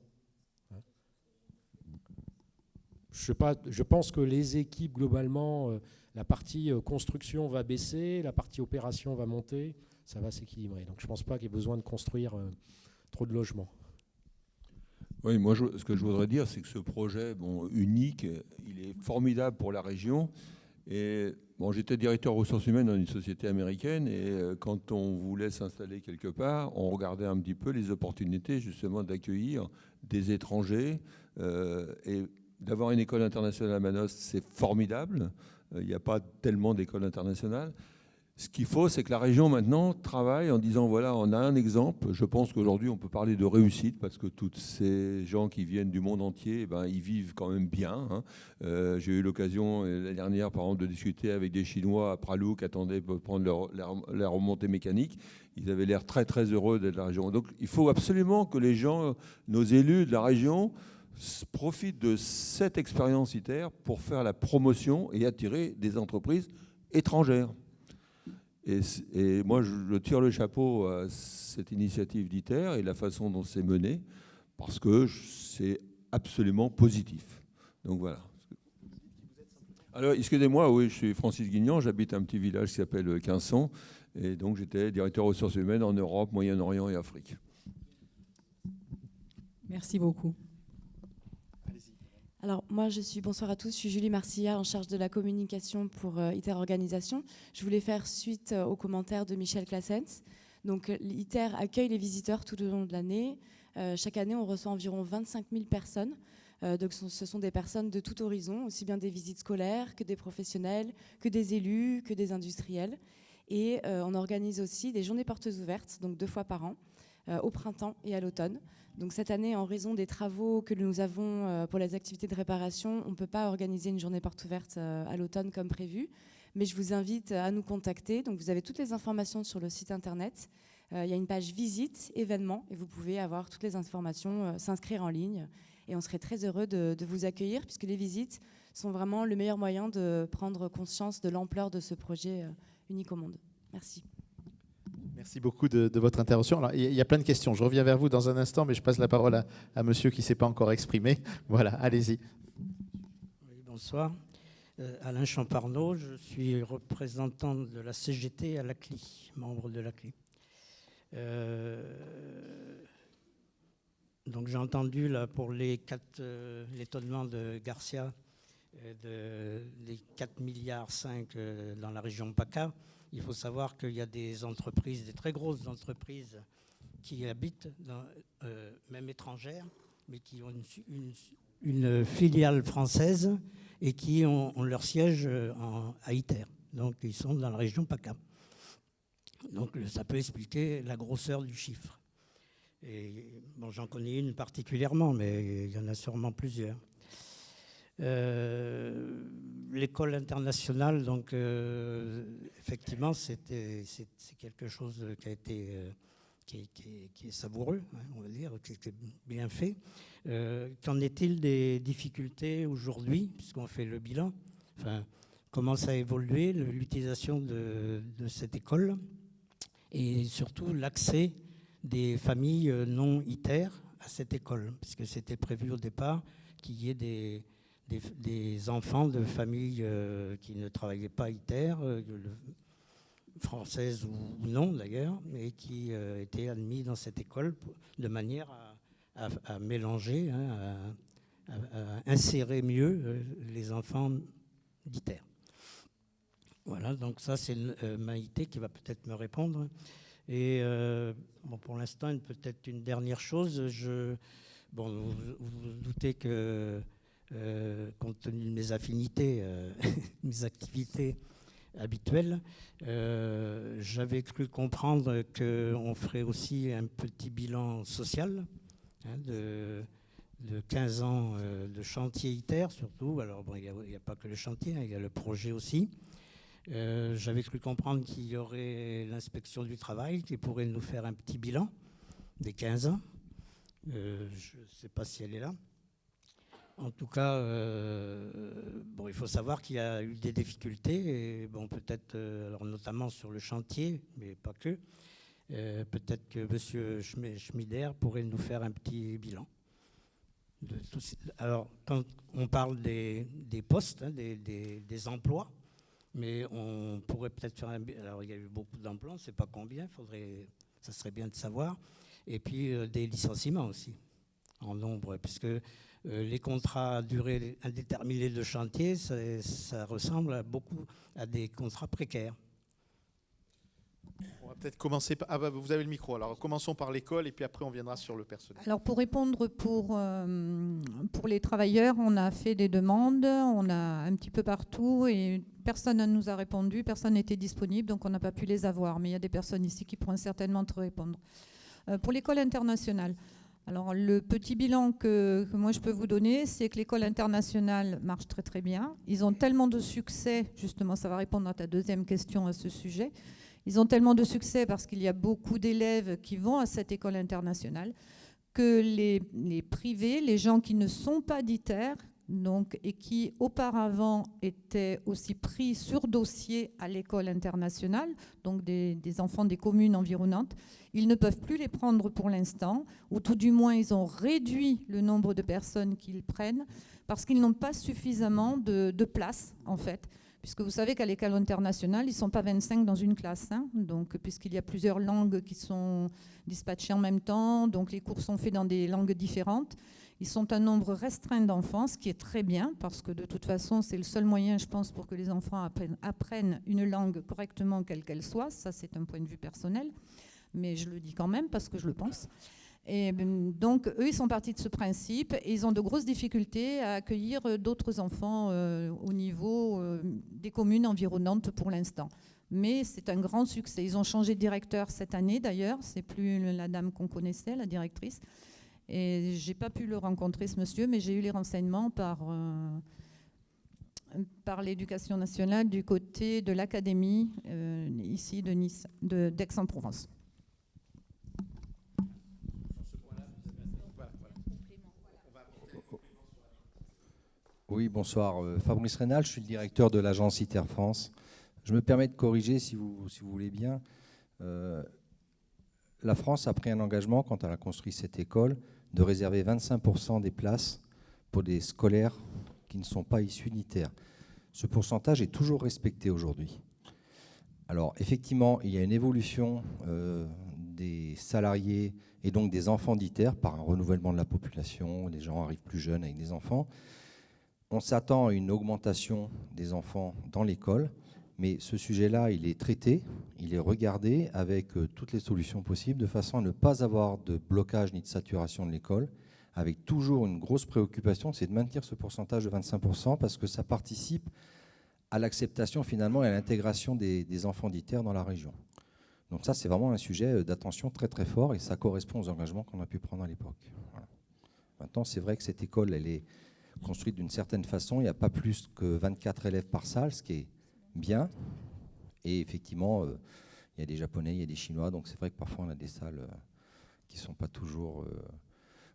Je pense que les équipes, globalement, la partie construction va baisser, la partie opération va monter, ça va s'équilibrer. Donc je ne pense pas qu'il y ait besoin de construire trop de logements. Oui, moi, ce que je voudrais dire, c'est que ce projet, unique, il est formidable pour la région. Et j'étais directeur ressources humaines dans une société américaine, et quand on voulait s'installer quelque part, on regardait un petit peu les opportunités justement d'accueillir des étrangers. Et d'avoir une école internationale à Manosque, c'est formidable. Il n'y a pas tellement d'écoles internationales. Ce qu'il faut, c'est que la région maintenant travaille en disant, voilà, on a un exemple. Je pense qu'aujourd'hui, on peut parler de réussite parce que tous ces gens qui viennent du monde entier, ils vivent quand même bien. J'ai eu l'occasion l'année dernière, par exemple, de discuter avec des Chinois à Pralou qui attendaient pour prendre leur remontée mécanique. Ils avaient l'air très, très heureux d'être de la région. Donc, il faut absolument que les gens, nos élus de la région, profitent de cette expérience ITER pour faire la promotion et attirer des entreprises étrangères. Et moi, je tire le chapeau à cette initiative d'ITER et la façon dont c'est mené, parce que c'est absolument positif. Donc voilà. Alors, excusez-moi, oui, je suis Francis Guignan, j'habite un petit village qui s'appelle Quinson, et donc j'étais directeur ressources humaines en Europe, Moyen-Orient et Afrique. Merci beaucoup. Alors moi, bonsoir à tous, je suis Julie Marcilla en charge de la communication pour ITER Organisation. Je voulais faire suite aux commentaires de Michel Claessens. Donc ITER accueille les visiteurs tout au long de l'année. Chaque année, on reçoit environ 25 000 personnes. Donc ce sont des personnes de tout horizon, aussi bien des visites scolaires que des professionnels, que des élus, que des industriels. Et on organise aussi des journées portes ouvertes, donc 2 fois par an, au printemps et à l'automne. Donc cette année, en raison des travaux que nous avons pour les activités de réparation, on ne peut pas organiser une journée porte ouverte à l'automne comme prévu. Mais je vous invite à nous contacter. Donc vous avez toutes les informations sur le site internet. Il y a une page visite, événements, et vous pouvez avoir toutes les informations, s'inscrire en ligne. Et on serait très heureux de vous accueillir, puisque les visites sont vraiment le meilleur moyen de prendre conscience de l'ampleur de ce projet unique au monde. Merci. Merci beaucoup de votre intervention. Alors, il y a plein de questions. Je reviens vers vous dans un instant, mais je passe la parole à monsieur qui ne s'est pas encore exprimé. Voilà, allez-y. Oui, bonsoir. Alain Champarneau, je suis représentant de la CGT à la CLI, membre de la CLI. Donc j'ai entendu là, pour l'étonnement de Garcia, des 4,5 milliards dans la région PACA. Il faut savoir qu'il y a des entreprises, des très grosses entreprises qui habitent, même étrangères, mais qui ont une filiale française et qui ont leur siège à ITER. Donc ils sont dans la région PACA. Donc ça peut expliquer la grosseur du chiffre. Et, bon, j'en connais une particulièrement, mais il y en a sûrement plusieurs. L'école internationale, donc effectivement, c'est quelque chose qui a été qui est savoureux, hein, on va dire, qui est bien fait. Qu'en est-il des difficultés aujourd'hui, puisqu'on fait le bilan? Enfin, comment ça a évolué l'utilisation de cette école et surtout l'accès des familles non ITER à cette école, puisque c'était prévu au départ qu'il y ait des enfants de familles qui ne travaillaient pas ITER, françaises ou non d'ailleurs, mais qui étaient admis dans cette école de manière à mélanger, hein, à insérer mieux les enfants d'ITER. Voilà, donc ça c'est Maïté qui va peut-être me répondre. Et bon, pour l'instant, peut-être une dernière chose. Bon, vous vous doutez que, compte tenu de mes affinités, mes activités habituelles, j'avais cru comprendre qu'on ferait aussi un petit bilan social, hein, de 15 ans de chantier ITER surtout. Alors bon, il n'y a pas que le chantier, hein, il y a le projet aussi. J'avais cru comprendre qu'il y aurait l'inspection du travail qui pourrait nous faire un petit bilan des 15 ans. Je ne sais pas si elle est là. En tout cas, bon, il faut savoir qu'il y a eu des difficultés, et bon, peut-être, alors notamment sur le chantier, mais pas que. Peut-être que M. Schmider pourrait nous faire un petit bilan. Alors, quand on parle des postes, hein, des emplois, mais on pourrait peut-être faire un... Alors, il y a eu beaucoup d'emplois, on ne sait pas combien, ça serait bien de savoir. Et puis, des licenciements aussi, en nombre, puisque les contrats à durée indéterminée de chantier, ça ressemble beaucoup à des contrats précaires. On va peut-être commencer par... Ah bah, vous avez le micro, alors commençons par l'école et puis après on viendra sur le personnel. Alors pour répondre pour les travailleurs, on a fait des demandes, on a un petit peu partout et personne ne nous a répondu, personne n'était disponible, donc on n'a pas pu les avoir. Mais il y a des personnes ici qui pourront certainement te répondre. Pour l'école internationale, alors le petit bilan que moi je peux vous donner, c'est que l'école internationale marche très très bien. Ils ont tellement de succès, justement ça va répondre à ta deuxième question à ce sujet. Ils ont tellement de succès parce qu'il y a beaucoup d'élèves qui vont à cette école internationale que les privés, les gens qui ne sont pas d'ITER, donc, et qui auparavant étaient aussi pris sur dossier à l'école internationale, donc des enfants des communes environnantes, ils ne peuvent plus les prendre pour l'instant, ou tout du moins ils ont réduit le nombre de personnes qu'ils prennent parce qu'ils n'ont pas suffisamment de place en fait. Puisque vous savez qu'à l'école internationale, ils ne sont pas 25 dans une classe. Hein, donc, puisqu'il y a plusieurs langues qui sont dispatchées en même temps, donc les cours sont faits dans des langues différentes. Ils sont un nombre restreint d'enfants, ce qui est très bien, parce que de toute façon, c'est le seul moyen, je pense, pour que les enfants apprennent une langue correctement, quelle qu'elle soit. Ça, c'est un point de vue personnel, mais je le dis quand même parce que je le pense. Et donc, eux, ils sont partis de ce principe et ils ont de grosses difficultés à accueillir d'autres enfants au niveau des communes environnantes pour l'instant. Mais c'est un grand succès. Ils ont changé de directeur cette année, d'ailleurs. C'est plus la dame qu'on connaissait, la directrice. Et j'ai pas pu le rencontrer, ce monsieur, mais j'ai eu les renseignements par l'éducation nationale du côté de l'académie, ici de Nice, d'Aix-en-Provence. Oui, bonsoir. Fabrice Rénal, je suis le directeur de l'agence ITER France. Je me permets de corriger, si vous voulez bien. La France a pris un engagement, quand elle a construit cette école, de réserver 25% des places pour des scolaires qui ne sont pas issus d'ITER. Ce pourcentage est toujours respecté aujourd'hui. Alors, effectivement, il y a une évolution des salariés et donc des enfants d'ITER par un renouvellement de la population. Les gens arrivent plus jeunes avec des enfants. On s'attend à une augmentation des enfants dans l'école, mais ce sujet-là, il est traité, il est regardé avec toutes les solutions possibles, de façon à ne pas avoir de blocage ni de saturation de l'école, avec toujours une grosse préoccupation, c'est de maintenir ce pourcentage de 25%, parce que ça participe à l'acceptation finalement et à l'intégration des enfants d'ITER dans la région. Donc ça, c'est vraiment un sujet d'attention très très fort, et ça correspond aux engagements qu'on a pu prendre à l'époque. Voilà. Maintenant, c'est vrai que cette école, elle est construite d'une certaine façon. Il n'y a pas plus que 24 élèves par salle, ce qui est bien. Et effectivement, il y a des Japonais, il y a des Chinois, donc c'est vrai que parfois on a des salles qui ne sont pas toujours...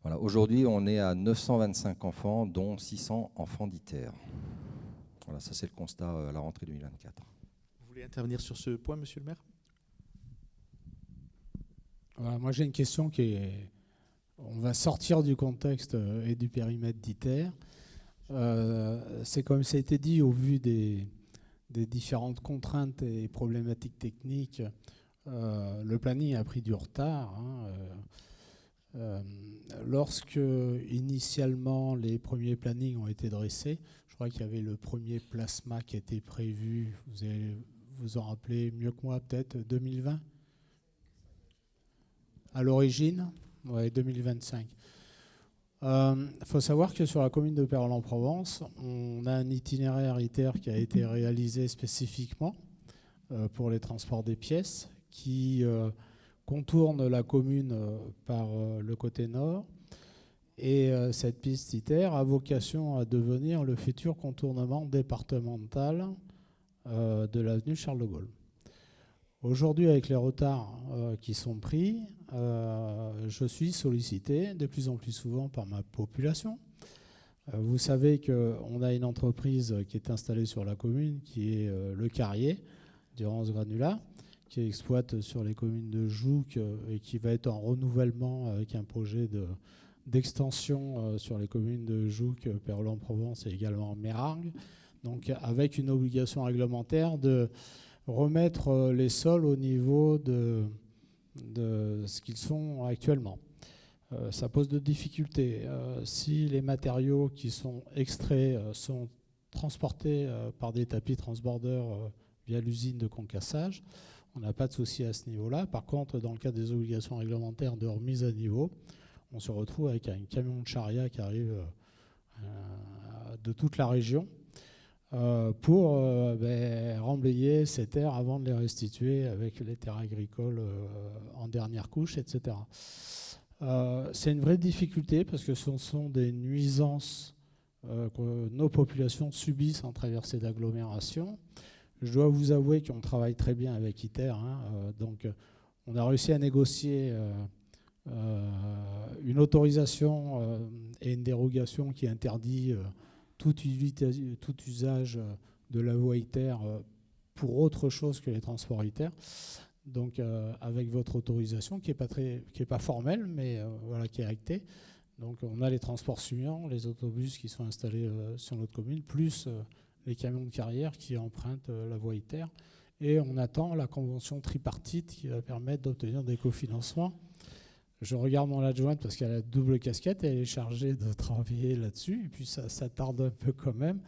Voilà. Aujourd'hui, on est à 925 enfants, dont 600 enfants d'ITER. Voilà, ça c'est le constat à la rentrée 2024. Vous voulez intervenir sur ce point, monsieur le maire? Voilà, moi j'ai une question qui est... On va sortir du contexte et du périmètre d'ITER. C'est comme ça a été dit, au vu des différentes contraintes et problématiques techniques, le planning a pris du retard. Lorsque initialement les premiers plannings ont été dressés, je crois qu'il y avait le premier plasma qui était prévu, vous allez vous en rappeler mieux que moi peut-être, 2020 à l'origine, ouais, 2025. Il faut savoir que sur la commune de Perles-en-Provence, on a un itinéraire ITER qui a été réalisé spécifiquement pour les transports des pièces, qui contourne la commune par le côté nord. Et cette piste ITER a vocation à devenir le futur contournement départemental de l'avenue Charles de Gaulle. Aujourd'hui, avec les retards qui sont pris, je suis sollicité de plus en plus souvent par ma population. Vous savez qu'on a une entreprise qui est installée sur la commune, qui est le Carrier, Durance Granulat, qui exploite sur les communes de Jouques et qui va être en renouvellement avec un projet d'extension sur les communes de Jouques, Perles-en-Provence et également Mérargues. Donc avec une obligation réglementaire de remettre les sols au niveau de ce qu'ils sont actuellement. Ça pose de difficultés. Si les matériaux qui sont extraits sont transportés par des tapis transbordeurs via l'usine de concassage, on n'a pas de souci à ce niveau-là. Par contre, dans le cadre des obligations réglementaires de remise à niveau, on se retrouve avec un camion de charriat qui arrive de toute la région pour remblayer ces terres avant de les restituer avec les terres agricoles en dernière couche, etc. C'est une vraie difficulté parce que ce sont des nuisances que nos populations subissent en traversée d'agglomération. Je dois vous avouer qu'on travaille très bien avec ITER. Donc, on a réussi à négocier une autorisation et une dérogation qui interdit tout usage de la voie ITER pour autre chose que les transports ITER. Donc, avec votre autorisation, qui est pas formelle, mais voilà, qui est actée. Donc, on a les transports suivants, les autobus qui sont installés sur notre commune, plus les camions de carrière qui empruntent la voie ITER. Et on attend la convention tripartite qui va permettre d'obtenir des cofinancements. Je regarde mon adjointe parce qu'elle a la double casquette et elle est chargée de travailler là-dessus. Et puis ça tarde un peu quand même.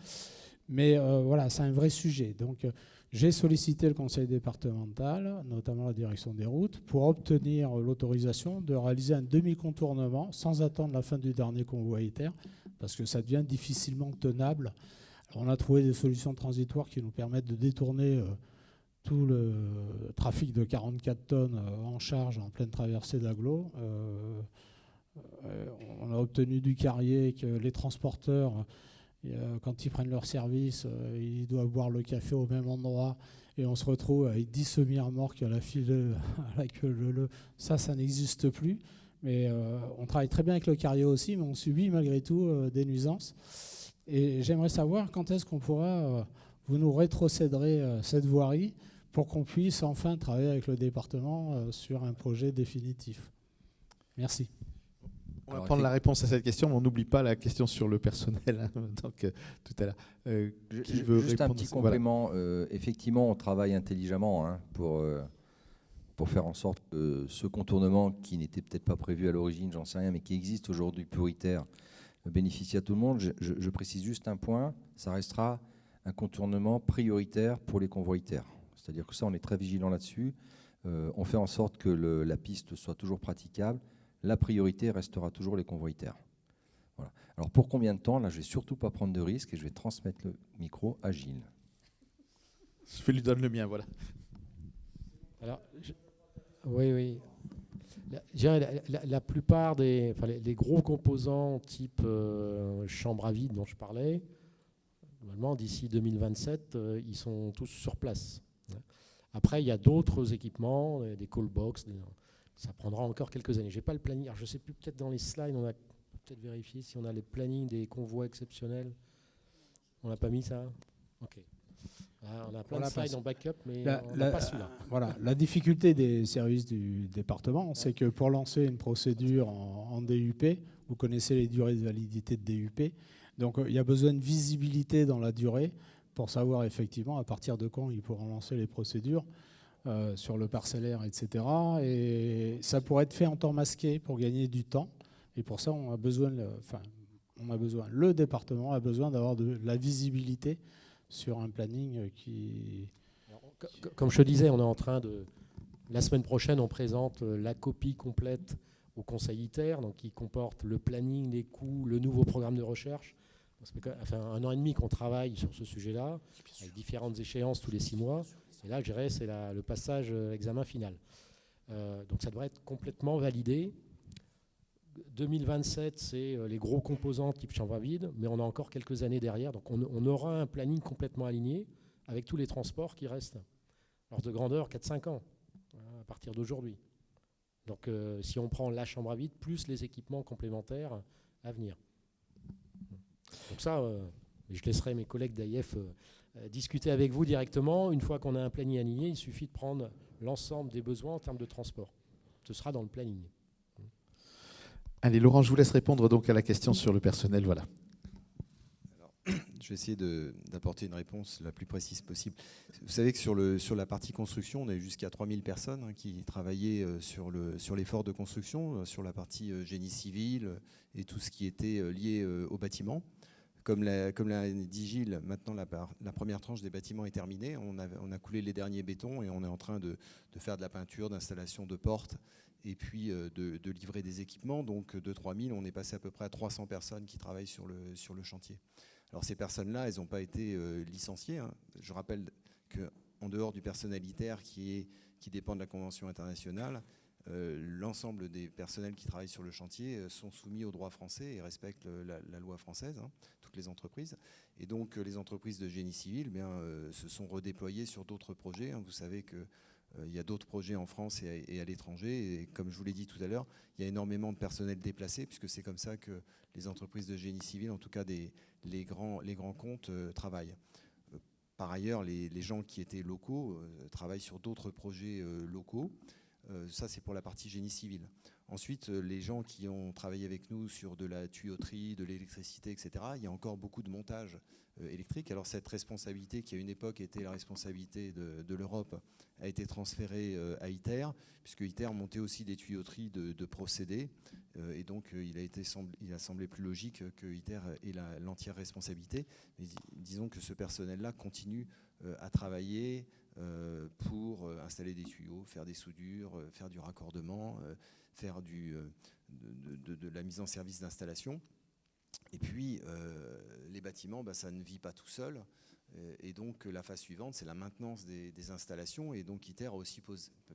Mais voilà, c'est un vrai sujet. Donc j'ai sollicité le conseil départemental, notamment la direction des routes, pour obtenir l'autorisation de réaliser un demi-contournement sans attendre la fin du dernier convoi ITER, parce que ça devient difficilement tenable. On a trouvé des solutions transitoires qui nous permettent de détourner tout le trafic de 44 tonnes en charge en pleine traversée d'agglo. On a obtenu du Carrier que les transporteurs, quand ils prennent leur service, ils doivent boire le café au même endroit et on se retrouve avec 10 semi-remorques à la file à la queue leu. Ça n'existe plus. Mais on travaille très bien avec le Carrier aussi, mais on subit malgré tout des nuisances. Et j'aimerais savoir quand est-ce qu'on pourra, vous nous rétrocéderez cette voirie pour qu'on puisse enfin travailler avec le département sur un projet définitif. Merci. On va prendre la réponse à cette question, mais on n'oublie pas la question sur le personnel. Donc, tout à l'heure. Juste un petit complément. Effectivement, on travaille intelligemment pour faire en sorte que ce contournement qui n'était peut-être pas prévu à l'origine, j'en sais rien, mais qui existe aujourd'hui prioritaire, bénéficie à tout le monde. Je précise juste un point, ça restera un contournement prioritaire pour les convois ITER. C'est-à-dire que ça, on est très vigilant là-dessus. On fait en sorte que la piste soit toujours praticable. La priorité restera toujours les convois ITER. Voilà. Alors pour combien de temps? Là, je ne vais surtout pas prendre de risques et je vais transmettre le micro à Gilles. Je vais lui donner le mien, voilà. Alors, oui. La plupart des les gros composants type chambre à vide dont je parlais, normalement d'ici 2027, ils sont tous sur place. Après, il y a d'autres équipements, des call box, ça prendra encore quelques années. Je n'ai pas le planning, alors je ne sais plus, peut-être dans les slides, on a peut-être vérifié si on a les plannings des convois exceptionnels. On n'a pas mis ça? Ok. On a plein de slides en backup, mais on n'a pas celui-là. Voilà, la difficulté des services du département, c'est que pour lancer une procédure en DUP, vous connaissez les durées de validité de DUP, donc il y a besoin de visibilité dans la durée pour savoir effectivement à partir de quand ils pourront lancer les procédures sur le parcellaire, etc. Et ça pourrait être fait en temps masqué pour gagner du temps. Et pour ça, on a besoin, le département a besoin d'avoir de la visibilité sur un planning qui... Comme je te disais, on est en train de... La semaine prochaine, on présente la copie complète au Conseil ITER, donc qui comporte le planning, les coûts, le nouveau programme de recherche. Ça fait 1 an et demi qu'on travaille sur ce sujet-là, avec différentes échéances tous les 6 mois. Et là, je dirais, c'est le passage, l'examen final. Donc ça devrait être complètement validé. 2027, c'est les gros composants type chambre à vide, mais on a encore quelques années derrière. Donc on aura un planning complètement aligné avec tous les transports qui restent. Alors de grandeur, 4-5 ans, à partir d'aujourd'hui. Donc si on prend la chambre à vide, plus les équipements complémentaires à venir. Donc ça, je laisserai mes collègues d'AIF discuter avec vous directement. Une fois qu'on a un planning aligné, il suffit de prendre l'ensemble des besoins en termes de transport. Ce sera dans le planning. Allez, Laurent, je vous laisse répondre donc à la question sur le personnel. Voilà. Alors, je vais essayer d'apporter une réponse la plus précise possible. Vous savez que sur la partie construction, on a eu jusqu'à 3000 personnes qui travaillaient sur l'effort de construction, sur la partie génie civil et tout ce qui était lié au bâtiment. Comme l'a dit Gilles, maintenant la première tranche des bâtiments est terminée. On a coulé les derniers bétons et on est en train de faire de la peinture, d'installation de portes et puis de livrer des équipements. Donc de 3000, on est passé à peu près à 300 personnes qui travaillent sur le chantier. Alors ces personnes-là, elles n'ont pas été licenciées. Je rappelle qu'en dehors du personnel ITER qui dépend de la Convention internationale, l'ensemble des personnels qui travaillent sur le chantier sont soumis au droit français et respectent la loi française, toutes les entreprises. Et donc les entreprises de génie civil se sont redéployées sur d'autres projets. Vous savez qu'il y a d'autres projets en France et à l'étranger. Et comme je vous l'ai dit tout à l'heure, il y a énormément de personnel déplacé, puisque c'est comme ça que les entreprises de génie civil, en tout cas les grands comptes, travaillent. Par ailleurs, les gens qui étaient locaux travaillent sur d'autres projets locaux. Ça, c'est pour la partie génie civil. Ensuite, les gens qui ont travaillé avec nous sur de la tuyauterie, de l'électricité, etc., il y a encore beaucoup de montage électrique. Alors cette responsabilité, qui à une époque était la responsabilité de l'Europe, a été transférée à ITER, puisque ITER montait aussi des tuyauteries de procédés. Et donc, il a semblé plus logique que ITER ait l'entière responsabilité. Mais disons que ce personnel-là continue à travailler pour installer des tuyaux, faire des soudures, faire du raccordement, faire de la mise en service d'installation. Et puis, les bâtiments, ça ne vit pas tout seul. Et donc, la phase suivante, c'est la maintenance des installations. Et donc, ITER a aussi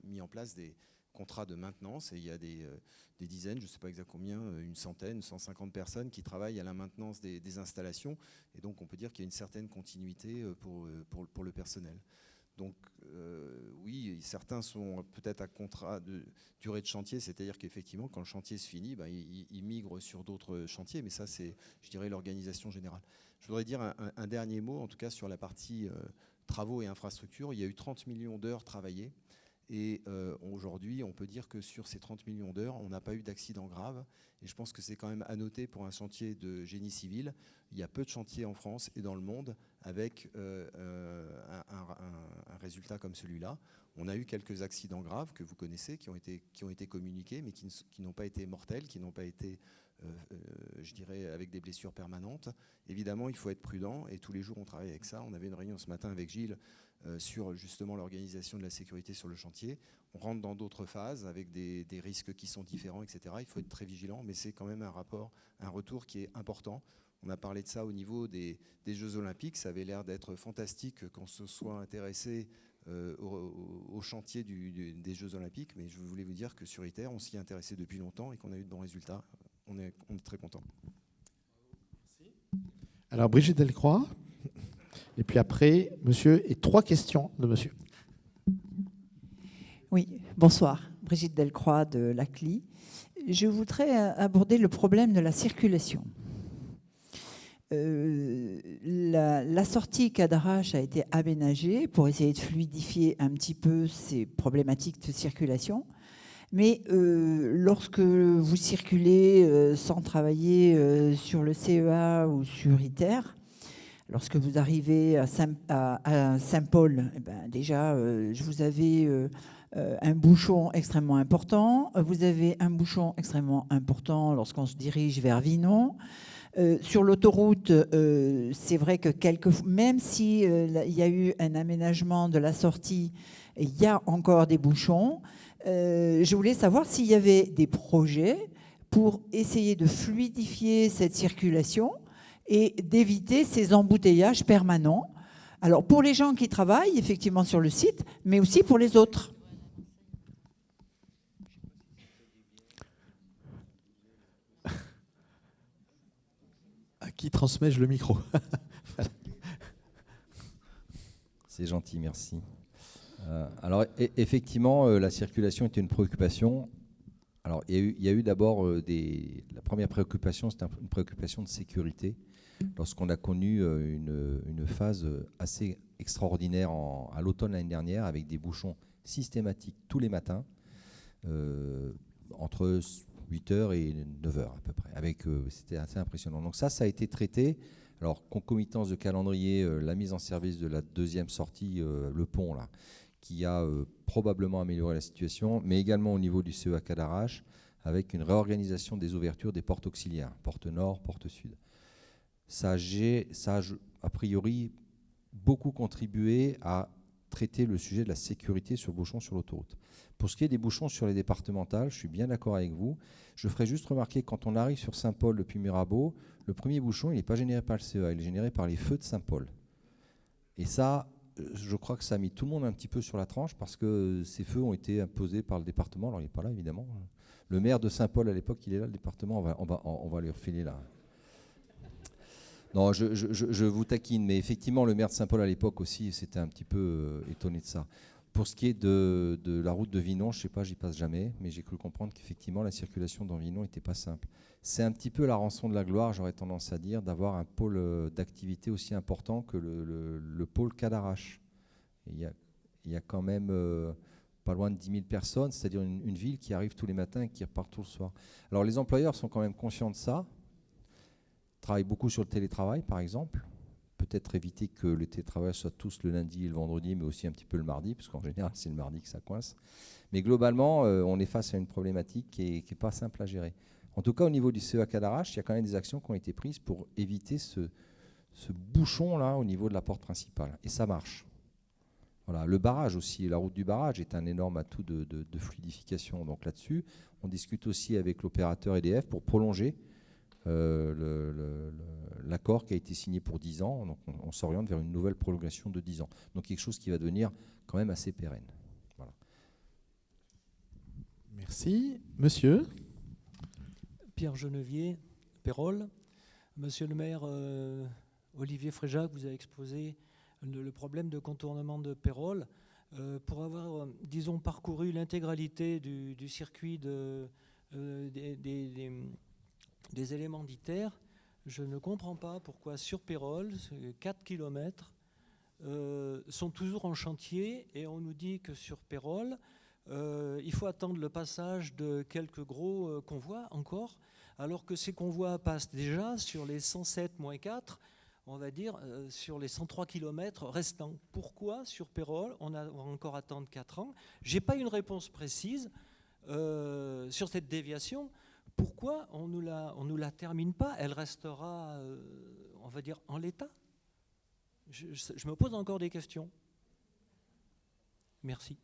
mis en place des contrats de maintenance. Et il y a des dizaines, je ne sais pas exactement combien, une centaine, 150 personnes qui travaillent à la maintenance des installations. Et donc, on peut dire qu'il y a une certaine continuité pour le personnel. Donc oui, certains sont peut-être à contrat de durée de chantier, c'est-à-dire qu'effectivement, quand le chantier se finit, ils migrent sur d'autres chantiers, mais ça, c'est, je dirais, l'organisation générale. Je voudrais dire un dernier mot, en tout cas sur la partie travaux et infrastructures. Il y a eu 30 millions d'heures travaillées, et aujourd'hui, on peut dire que sur ces 30 millions d'heures, on n'a pas eu d'accident grave, et je pense que c'est quand même à noter pour un chantier de génie civil. Il y a peu de chantiers en France et dans le monde avec un résultat comme celui-là. On a eu quelques accidents graves que vous connaissez, qui ont été communiqués, mais qui n'ont pas été mortels, qui n'ont pas été, je dirais, avec des blessures permanentes. Évidemment, il faut être prudent, et tous les jours, on travaille avec ça. On avait une réunion ce matin avec Gilles sur justement l'organisation de la sécurité sur le chantier. On rentre dans d'autres phases avec des risques qui sont différents, etc. Il faut être très vigilant, mais c'est quand même un retour qui est important. On a parlé de ça au niveau des Jeux Olympiques. Ça avait l'air d'être fantastique qu'on se soit intéressé au chantier des Jeux Olympiques, mais je voulais vous dire que sur ITER, on s'y est intéressé depuis longtemps et qu'on a eu de bons résultats. On est très contents. Alors Brigitte Delcroix, et puis après, monsieur, et 3 questions de monsieur. Oui, bonsoir. Brigitte Delcroix de la CLI. Je voudrais aborder le problème de la circulation. La sortie Cadarache a été aménagée pour essayer de fluidifier un petit peu ces problématiques de circulation. Mais lorsque vous circulez sans travailler sur le CEA ou sur ITER, lorsque vous arrivez à Saint-Paul, eh ben déjà, vous avez un bouchon extrêmement important. Vous avez un bouchon extrêmement important lorsqu'on se dirige vers Vinon. Sur l'autoroute, c'est vrai que même si il y a eu un aménagement de la sortie, il y a encore des bouchons. Je voulais savoir s'il y avait des projets pour essayer de fluidifier cette circulation et d'éviter ces embouteillages permanents. Alors pour les gens qui travaillent effectivement sur le site, mais aussi pour les autres. À qui transmets-je le micro? Voilà. C'est gentil, merci. Alors effectivement, la circulation était une préoccupation. Alors il y a eu d'abord la première préoccupation, c'était une préoccupation de sécurité. Lorsqu'on a connu une phase assez extraordinaire à l'automne l'année dernière, avec des bouchons systématiques tous les matins, entre 8h et 9h à peu près. C'était assez impressionnant. Donc ça a été traité. Alors concomitance de calendrier, la mise en service de la deuxième sortie, le pont là, qui a probablement amélioré la situation, mais également au niveau du CEA Cadarache, avec une réorganisation des ouvertures des portes auxiliaires, porte nord, porte sud. Ça a a priori beaucoup contribué à traiter le sujet de la sécurité sur bouchons sur l'autoroute. Pour ce qui est des bouchons sur les départementales, je suis bien d'accord avec vous. Je ferai juste remarquer que quand on arrive sur Saint-Paul depuis Mirabeau, le premier bouchon, il n'est pas généré par le CEA, il est généré par les feux de Saint-Paul. Et ça, je crois que ça a mis tout le monde un petit peu sur la tranche parce que ces feux ont été imposés par le département. Alors il n'est pas là, évidemment. Le maire de Saint-Paul, à l'époque, il est là, le département, on va lui refiler là. Non, je vous taquine, mais effectivement, le maire de Saint-Paul à l'époque aussi, c'était un petit peu étonné de ça. Pour ce qui est de la route de Vinon, je ne sais pas, j'y passe jamais, mais j'ai cru comprendre qu'effectivement, la circulation dans Vinon n'était pas simple. C'est un petit peu la rançon de la gloire, j'aurais tendance à dire, d'avoir un pôle d'activité aussi important que le pôle Cadarache. Il y a quand même pas loin de 10 000 personnes, c'est-à-dire une ville qui arrive tous les matins et qui repart tout le soir. Alors les employeurs sont quand même conscients de ça, travaillent beaucoup sur le télétravail par exemple, peut-être éviter que le télétravail soit tous le lundi et le vendredi, mais aussi un petit peu le mardi, parce qu'en général c'est le mardi que ça coince. Mais globalement, on est face à une problématique qui n'est pas simple à gérer. En tout cas, au niveau du CEA Cadarache, il y a quand même des actions qui ont été prises pour éviter ce bouchon-là au niveau de la porte principale. Et ça marche. Voilà. Le barrage aussi, la route du barrage est un énorme atout de fluidification. Donc là-dessus, on discute aussi avec l'opérateur EDF pour prolonger l'accord qui a été signé pour 10 ans. Donc on s'oriente vers une nouvelle prolongation de 10 ans. Donc quelque chose qui va devenir quand même assez pérenne. Voilà. Merci. Monsieur Pierre Genevier, Pérol. Monsieur le maire Olivier Fréjac, vous avez exposé le problème de contournement de Pérol. Pour avoir, disons, parcouru l'intégralité du circuit des éléments d'ITER, je ne comprends pas pourquoi sur Pérol, 4 km, sont toujours en chantier et on nous dit que sur Pérol, il faut attendre le passage de quelques gros convois encore, alors que ces convois passent déjà sur les 107-4, on va dire, sur les 103 km restants. Pourquoi sur Pérol, on va encore attendre 4 ans? Je n'ai pas une réponse précise sur cette déviation. Pourquoi on nous la termine pas? Elle restera, on va dire, en l'état. Je me pose encore des questions. Merci.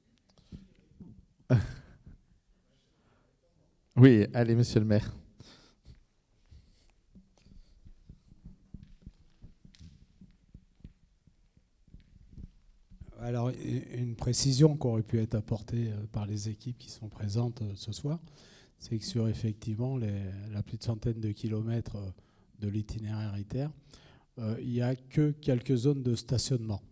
Oui, allez, monsieur le maire. Alors, une précision qui aurait pu être apportée par les équipes qui sont présentes ce soir, c'est que sur effectivement la plus de centaine de kilomètres de l'itinéraire ITER, il n'y a que quelques zones de stationnement.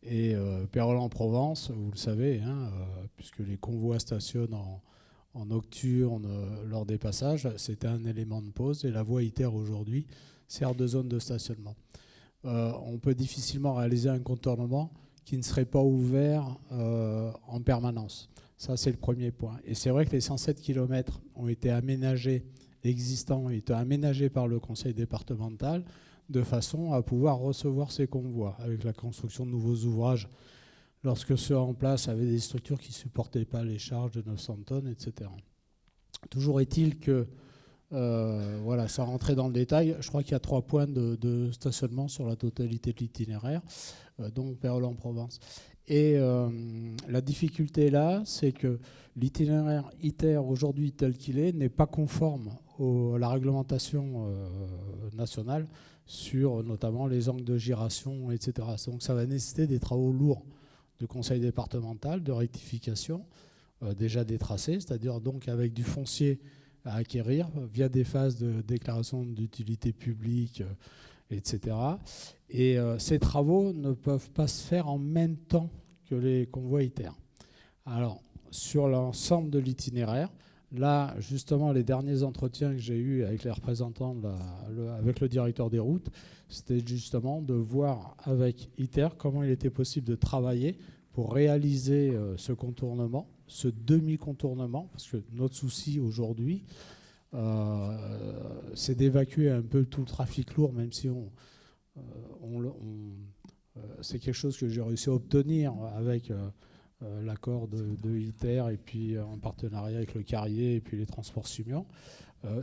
Et Pérols-en-Provence, vous le savez, hein, puisque les convois stationnent en nocturne lors des passages, c'était un élément de pause, et la voie ITER aujourd'hui sert de zone de stationnement. On peut difficilement réaliser un contournement qui ne serait pas ouvert en permanence. Ça, c'est le premier point. Et c'est vrai que les 107 km ont été aménagés, existants, ont été aménagés par le conseil départemental de façon à pouvoir recevoir ces convois, avec la construction de nouveaux ouvrages, lorsque ceux en place avaient des structures qui ne supportaient pas les charges de 900 tonnes, etc. Toujours est-il que, voilà, sans rentrer dans le détail, je crois qu'il y a 3 points de stationnement sur la totalité de l'itinéraire, dont Pérols-en-Provence. Et la difficulté là, c'est que l'itinéraire ITER aujourd'hui tel qu'il est n'est pas conforme à la réglementation nationale sur notamment les angles de gyration, etc. Donc ça va nécessiter des travaux lourds de conseil départemental, de rectification, déjà des tracés, c'est-à-dire donc avec du foncier à acquérir via des phases de déclaration d'utilité publique, etc. Et ces travaux ne peuvent pas se faire en même temps que les convois ITER. Alors, sur l'ensemble de l'itinéraire, là, justement, les derniers entretiens que j'ai eus avec les représentants, avec le directeur des routes, c'était justement de voir avec ITER comment il était possible de travailler pour réaliser ce contournement, ce demi-contournement, parce que notre souci aujourd'hui, c'est d'évacuer un peu tout le trafic lourd, même si c'est quelque chose que j'ai réussi à obtenir avec l'accord de ITER et puis en partenariat avec le Carrier et puis les transports Sumian.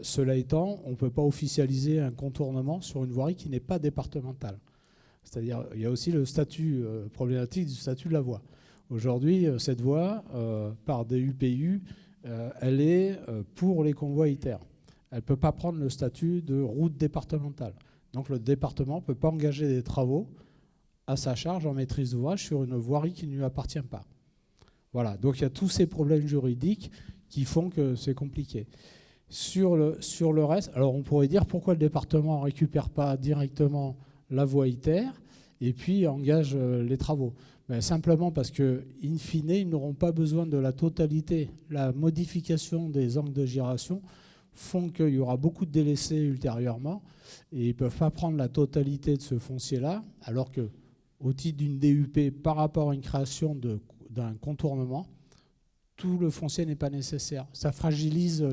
Cela étant, on ne peut pas officialiser un contournement sur une voirie qui n'est pas départementale. C'est-à-dire, il y a aussi le statut problématique du statut de la voie. Aujourd'hui, cette voie, par des UPU, elle est pour les convois ITER. Elle ne peut pas prendre le statut de route départementale. Donc le département ne peut pas engager des travaux à sa charge en maîtrise d'ouvrage sur une voirie qui ne lui appartient pas. Voilà, donc il y a tous ces problèmes juridiques qui font que c'est compliqué. Sur le reste, alors on pourrait dire pourquoi le département ne récupère pas directement la voie ITER et puis engage les travaux. Ben, simplement parce que, in fine, ils n'auront pas besoin de la totalité. La modification des angles de gyration font qu'il y aura beaucoup de délaissés ultérieurement et ils ne peuvent pas prendre la totalité de ce foncier-là, alors que au titre d'une DUP, par rapport à une création d'un contournement, tout le foncier n'est pas nécessaire. Ça fragilise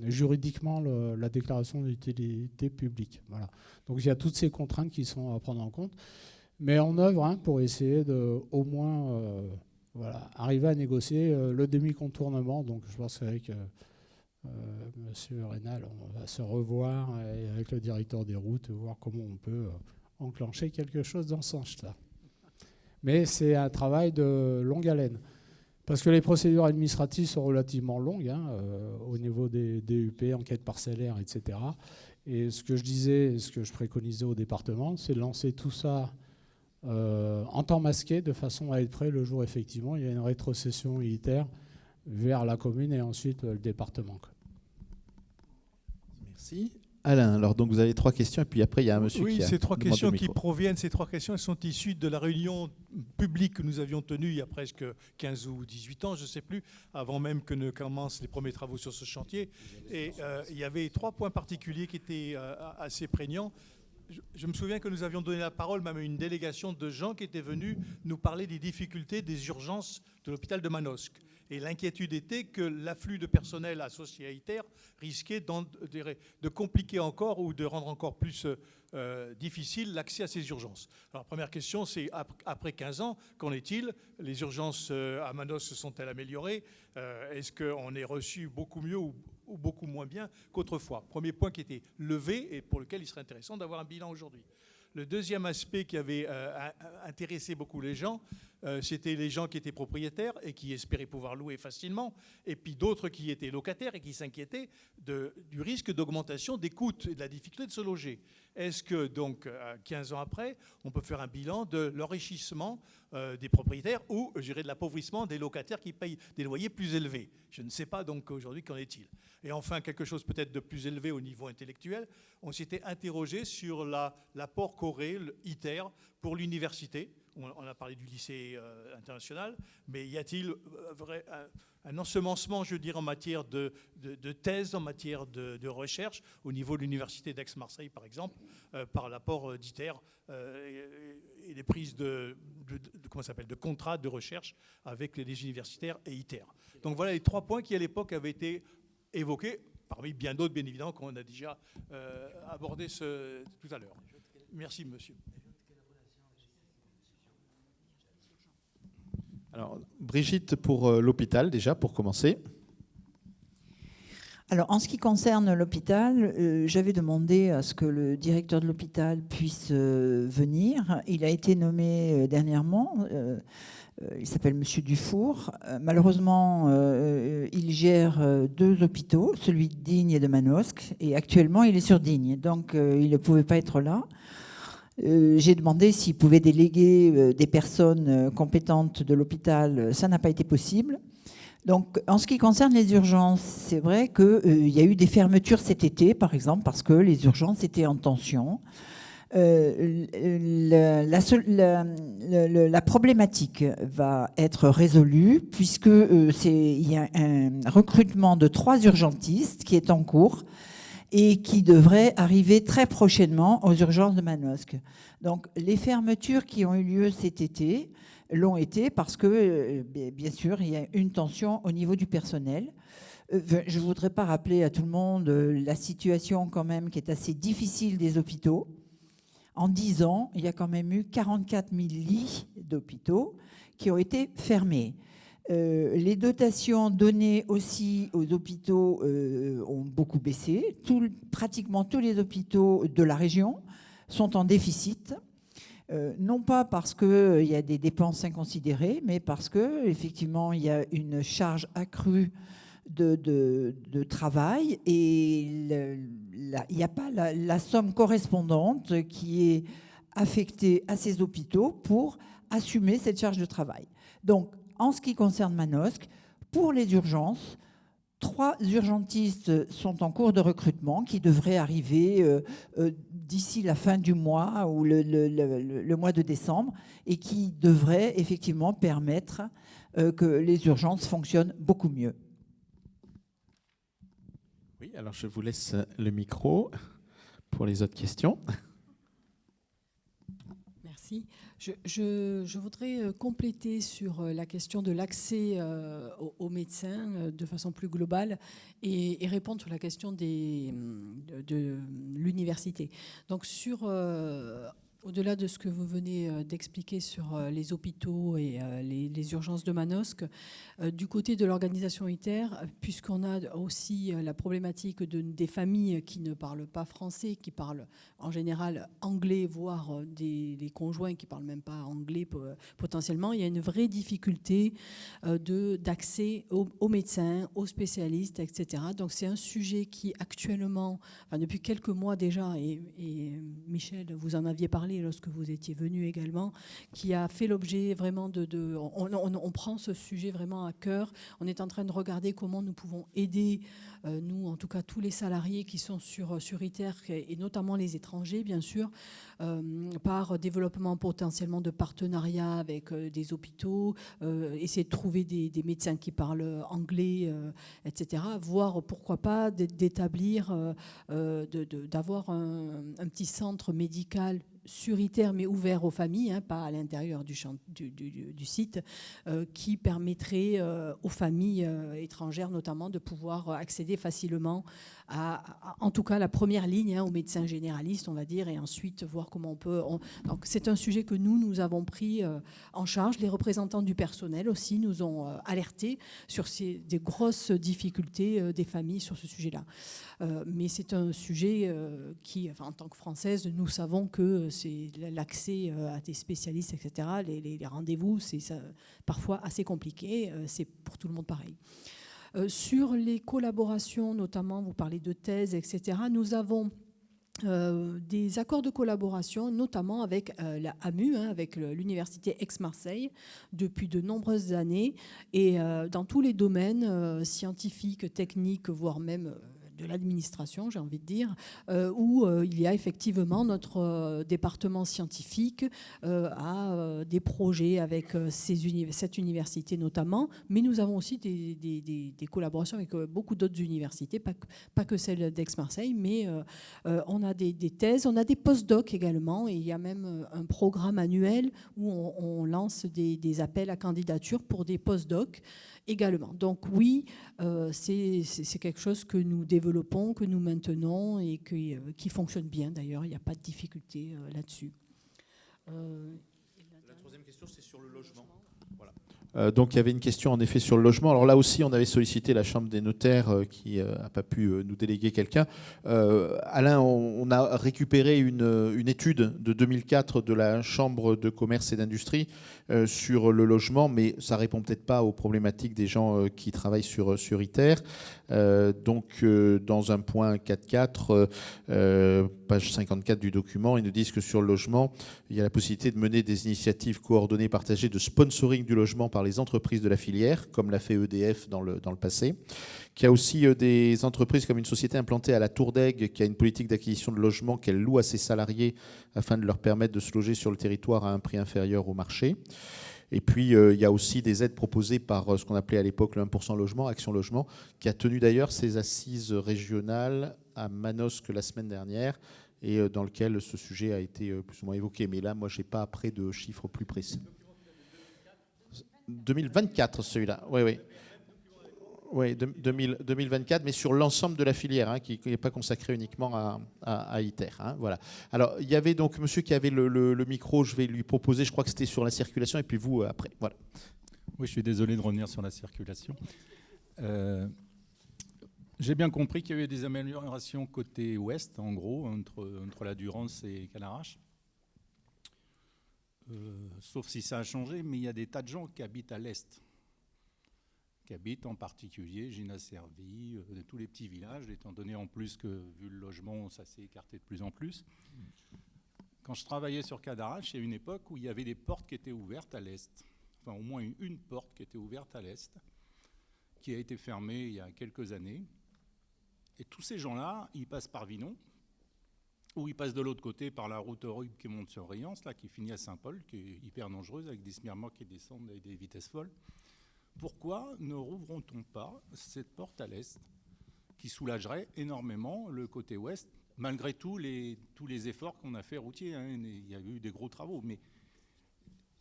juridiquement la déclaration d'utilité publique. Voilà. Donc il y a toutes ces contraintes qui sont à prendre en compte, mais en œuvre pour essayer de au moins voilà, arriver à négocier le demi-contournement. Donc je pense qu'avec Monsieur Rénal, on va se revoir avec le directeur des routes, voir comment on peut enclencher quelque chose dans ce sens-là. Mais c'est un travail de longue haleine. Parce que les procédures administratives sont relativement longues, au niveau des DUP, enquêtes parcellaires, etc. Et ce que je disais, ce que je préconisais au département, c'est de lancer tout ça en temps masqué, de façon à être prêt le jour, effectivement, il y a une rétrocession ITER vers la commune et ensuite le département. Merci. Alain, alors donc vous avez 3 questions et puis après il y a un monsieur qui a... Oui, ces 3 questions qui proviennent, ces 3 questions, elles sont issues de la réunion publique que nous avions tenue il y a presque 15 ou 18 ans, je ne sais plus, avant même que ne commencent les premiers travaux sur ce chantier. Et il y avait 3 points particuliers qui étaient assez prégnants. Je me souviens que nous avions donné la parole même à une délégation de gens qui étaient venus nous parler des difficultés, des urgences de l'hôpital de Manosque. Et l'inquiétude était que l'afflux de personnel associé à ITER risquait de compliquer encore ou de rendre encore plus difficile l'accès à ces urgences. Alors, première question, c'est après 15 ans, qu'en est-il? Les urgences à Manosque se sont-elles améliorées? Est-ce qu'on est reçu beaucoup mieux ou beaucoup moins bien qu'autrefois? Premier point qui était levé et pour lequel il serait intéressant d'avoir un bilan aujourd'hui. Le deuxième aspect qui avait intéressé beaucoup les gens, C'était les gens qui étaient propriétaires et qui espéraient pouvoir louer facilement, et puis d'autres qui étaient locataires et qui s'inquiétaient du risque d'augmentation des coûts et de la difficulté de se loger. Est-ce que, donc, 15 ans après, on peut faire un bilan de l'enrichissement des propriétaires ou, je dirais, de l'appauvrissement des locataires qui payent des loyers plus élevés? Je ne sais pas, donc, aujourd'hui, qu'en est-il? Et enfin, quelque chose peut-être de plus élevé au niveau intellectuel, on s'était interrogé sur l'apport qu'aurait l'ITER pour l'université. On a parlé du lycée international, mais y a-t-il un ensemencement, je dirais, en matière de thèse, en matière de recherche, au niveau de l'université d'Aix-Marseille, par exemple, par l'apport d'ITER et les prises de contrats de recherche avec les universitaires et ITER. Donc voilà les 3 points qui, à l'époque, avaient été évoqués, parmi bien d'autres, bien évidemment, qu'on a déjà abordé tout à l'heure. Merci, monsieur. Alors, Brigitte, pour l'hôpital, déjà, pour commencer. Alors, en ce qui concerne l'hôpital, j'avais demandé à ce que le directeur de l'hôpital puisse venir. Il a été nommé dernièrement. Il s'appelle Monsieur Dufour. Malheureusement, il gère 2 hôpitaux, celui de Digne et de Manosque. Et actuellement, il est sur Digne. Donc, il ne pouvait pas être là. J'ai demandé s'il pouvait déléguer des personnes compétentes de l'hôpital. Ça n'a pas été possible. Donc, en ce qui concerne les urgences, c'est vrai qu'il y a eu des fermetures cet été, par exemple, parce que les urgences étaient en tension. La problématique va être résolue puisqu'il y a un recrutement de 3 urgentistes qui est en cours et qui devrait arriver très prochainement aux urgences de Manosque. Donc, les fermetures qui ont eu lieu cet été l'ont été parce que, bien sûr, il y a une tension au niveau du personnel. Je ne voudrais pas rappeler à tout le monde la situation quand même qui est assez difficile des hôpitaux. En 10 ans, il y a quand même eu 44 000 lits d'hôpitaux qui ont été fermés. Les dotations données aussi aux hôpitaux ont beaucoup baissé. Pratiquement tous les hôpitaux de la région sont en déficit. Non pas parce qu'il y a des dépenses inconsidérées, mais parce qu'effectivement, il y a une charge accrue de travail et il n'y a pas la somme correspondante qui est affectée à ces hôpitaux pour assumer cette charge de travail. Donc, en ce qui concerne Manosque, pour les urgences, 3 urgentistes sont en cours de recrutement qui devraient arriver d'ici la fin du mois ou le mois de décembre et qui devraient effectivement permettre que les urgences fonctionnent beaucoup mieux. Oui, alors je vous laisse le micro pour les autres questions. Merci. Je voudrais compléter sur la question de l'accès aux médecins de façon plus globale et répondre sur la question de l'université. Donc au-delà de ce que vous venez d'expliquer sur les hôpitaux et les urgences de Manosque, du côté de l'organisation ITER, puisqu'on a aussi la problématique des familles qui ne parlent pas français, qui parlent en général anglais, voire des conjoints qui ne parlent même pas anglais potentiellement, il y a une vraie difficulté d'accès aux médecins, aux spécialistes, etc. Donc c'est un sujet qui actuellement, depuis quelques mois déjà, et Michel, vous en aviez parlé lorsque vous étiez venu également, qui a fait l'objet vraiment on prend ce sujet vraiment à cœur. On est en train de regarder comment nous pouvons aider, nous, en tout cas tous les salariés qui sont sur ITER, et notamment les étrangers, bien sûr, par développement potentiellement de partenariats avec des hôpitaux, essayer de trouver des médecins qui parlent anglais, etc. Voire, pourquoi pas, d'établir, d'avoir un petit centre médical sur ITER, mais ouvert aux familles, pas à l'intérieur du site, qui permettrait aux familles étrangères notamment de pouvoir accéder facilement à en tout cas la première ligne, aux médecins généralistes, on va dire, et ensuite voir comment on peut... Donc c'est un sujet que nous avons pris en charge. Les représentants du personnel aussi nous ont alertés sur des grosses difficultés des familles sur ce sujet-là. Mais c'est un sujet qui, en tant que Française, nous savons que c'est l'accès à des spécialistes, etc. Les rendez-vous, c'est parfois assez compliqué. C'est pour tout le monde pareil. Sur les collaborations, notamment, vous parlez de thèses, etc. Nous avons des accords de collaboration, notamment avec la AMU, avec l'Université Aix-Marseille, depuis de nombreuses années, et dans tous les domaines scientifiques, techniques, voire même de l'administration, j'ai envie de dire, où il y a effectivement notre département scientifique a des projets avec cette université notamment, mais nous avons aussi des collaborations avec beaucoup d'autres universités, pas que celle d'Aix-Marseille, mais on a des thèses, on a des post-docs également, et il y a même un programme annuel où on lance des appels à candidature pour des post-docs également. Donc oui, c'est quelque chose que nous développons, que nous maintenons et qui fonctionne bien d'ailleurs. Il n'y a pas de difficulté là-dessus. La troisième question, c'est sur le logement. Voilà. Donc il y avait une question en effet sur le logement. Alors là aussi, on avait sollicité la Chambre des notaires qui n'a pas pu nous déléguer quelqu'un. Alain, on a récupéré une étude de 2004 de la Chambre de commerce et d'industrie sur le logement, mais ça ne répond peut-être pas aux problématiques des gens qui travaillent sur ITER. Donc dans un point 4.4, page 54 du document, ils nous disent que sur le logement, il y a la possibilité de mener des initiatives coordonnées, partagées de sponsoring du logement par les entreprises de la filière, comme l'a fait EDF dans le passé. Qu'il y a aussi des entreprises comme une société implantée à la Tour d'Aigle qui a une politique d'acquisition de logements qu'elle loue à ses salariés afin de leur permettre de se loger sur le territoire à un prix inférieur au marché. Et puis, il y a aussi des aides proposées par ce qu'on appelait à l'époque le 1% logement, Action Logement, qui a tenu d'ailleurs ses assises régionales à Manosque la semaine dernière, et dans lequel ce sujet a été plus ou moins évoqué. Mais là, moi, je n'ai pas après de chiffres plus précis. 2024, celui-là. Oui, oui. Oui, 2024, mais sur l'ensemble de la filière, qui n'est pas consacrée uniquement à ITER. Voilà. Alors, il y avait donc monsieur qui avait le micro, je vais lui proposer, je crois que c'était sur la circulation, et puis vous après. Voilà. Oui, je suis désolé de revenir sur la circulation. J'ai bien compris qu'il y avait des améliorations côté ouest, en gros, entre la Durance et Cadarache. Sauf si ça a changé, mais il y a des tas de gens qui habitent à l'est, qui habitent en particulier Gina-Servi, tous les petits villages, étant donné en plus que, vu le logement, ça s'est écarté de plus en plus. Quand je travaillais sur Cadarache, il y a une époque où il y avait des portes qui étaient ouvertes à l'est, enfin au moins une porte qui était ouverte à l'est, qui a été fermée il y a quelques années. Et tous ces gens-là, ils passent par Vinon, ou ils passent de l'autre côté par la route Rube qui monte sur Riance, là, qui finit à Saint-Paul, qui est hyper dangereuse, avec des smirmocs qui descendent avec des vitesses folles. Pourquoi ne rouvre-t-on pas cette porte à l'est qui soulagerait énormément le côté ouest, malgré tous les efforts qu'on a fait routiers, il y a eu des gros travaux, mais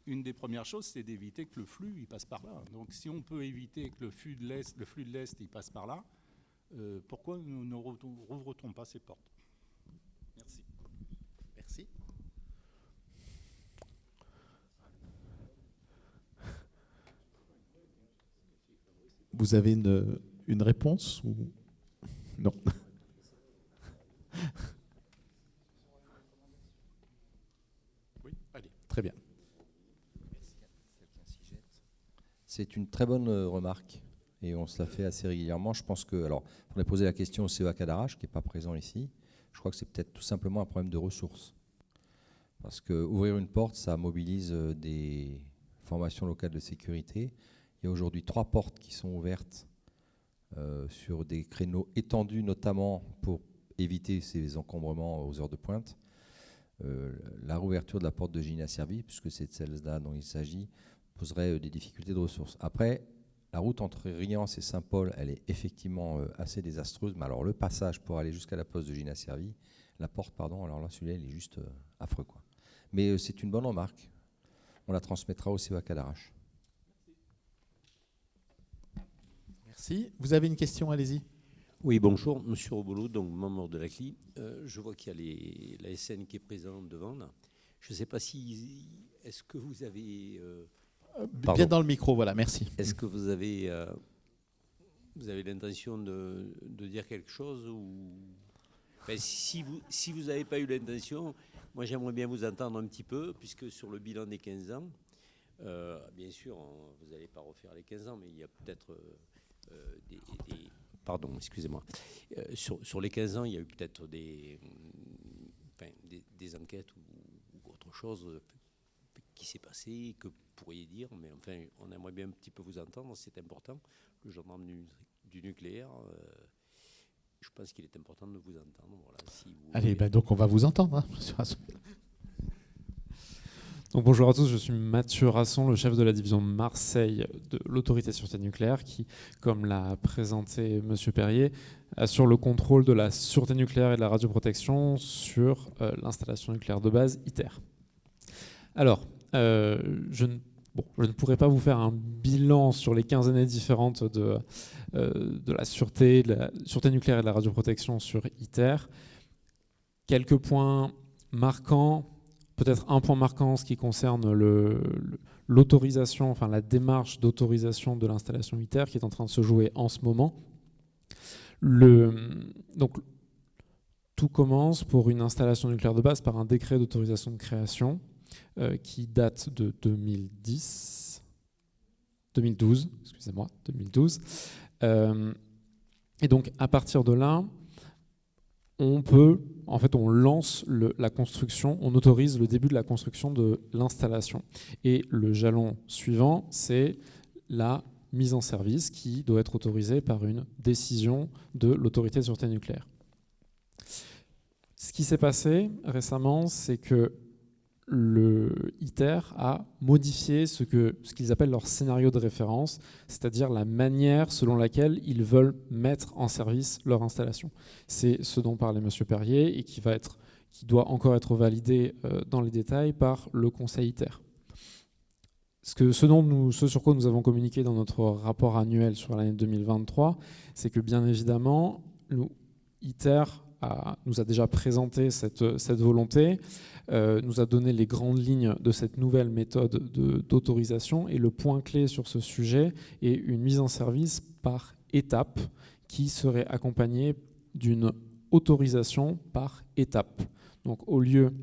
une des premières choses, c'est d'éviter que le flux il passe par là. Donc si on peut éviter que le flux de l'est il passe par là, pourquoi ne rouvre-t-on pas ces portes? Merci. Merci. Vous avez une réponse ou non? Oui, allez. Très bien. C'est une très bonne remarque et on se la fait assez régulièrement. Je pense que, alors, on a posé la question au CEA Cadarache qui n'est pas présent ici. Je crois que c'est peut-être tout simplement un problème de ressources. Parce qu'ouvrir une porte, ça mobilise des formations locales de sécurité. Il y a aujourd'hui 3 portes qui sont ouvertes sur des créneaux étendus, notamment pour éviter ces encombrements aux heures de pointe. La réouverture de la porte de Gina-Servi, puisque c'est celle-là dont il s'agit, poserait des difficultés de ressources. Après, la route entre Riance et Saint-Paul, elle est effectivement assez désastreuse, mais alors le passage pour aller jusqu'à la poste de Gina-Servi, la porte, pardon, alors là, celui-là, il est juste affreux, quoi. Mais c'est une bonne remarque. On la transmettra au CEA Cadarache. Merci. Vous avez une question, allez-y. Oui, bonjour, Monsieur Robolo, donc membre de la CLI. Je vois qu'il y a la SN qui est présente devant, là. Je ne sais pas si... Est-ce que vous avez... bien dans le micro, voilà, merci. Est-ce que vous avez l'intention de dire quelque chose ou... Enfin, si vous n'avez pas eu l'intention, Moi, j'aimerais bien vous entendre un petit peu, puisque sur le bilan des 15 ans, bien sûr, vous n'allez pas refaire les 15 ans, mais il y a peut-être Pardon, excusez-moi. Sur les 15 ans, il y a eu peut-être des enquêtes ou autre chose qui s'est passé, que vous pourriez dire, mais enfin, on aimerait bien un petit peu vous entendre, c'est important. Le gendarme du nucléaire, je pense qu'il est important de vous entendre. Voilà, si vous Allez, donc on va vous entendre, hein, monsieur Rasson. Donc bonjour à tous, je suis Mathieu Rasson, le chef de la division Marseille de l'autorité de sûreté nucléaire qui, comme l'a présenté monsieur Perrier, assure le contrôle de la sûreté nucléaire et de la radioprotection sur l'installation nucléaire de base ITER. Alors, je ne pourrais pas vous faire un bilan sur les 15 années différentes de la sûreté nucléaire et de la radioprotection sur ITER. Quelques points marquants. Peut-être un point marquant en ce qui concerne l'autorisation, enfin la démarche d'autorisation de l'installation ITER qui est en train de se jouer en ce moment. Donc, tout commence pour une installation nucléaire de base par un décret d'autorisation de création qui date de 2012, excusez-moi, 2012. Et donc, à partir de là, on lance la construction, on autorise le début de la construction de l'installation. Et le jalon suivant, c'est la mise en service qui doit être autorisée par une décision de l'autorité de sûreté nucléaire. Ce qui s'est passé récemment, c'est que le ITER a modifié ce qu'ils appellent leur scénario de référence, c'est-à-dire la manière selon laquelle ils veulent mettre en service leur installation. C'est ce dont parlait M. Perrier et qui doit encore être validé dans les détails par le Conseil ITER. Ce sur quoi nous avons communiqué dans notre rapport annuel sur l'année 2023, c'est que bien évidemment, ITER nous a déjà présenté cette volonté, nous a donné les grandes lignes de cette nouvelle méthode d'autorisation, et le point clé sur ce sujet est une mise en service par étape qui serait accompagnée d'une autorisation par étape. Donc au lieu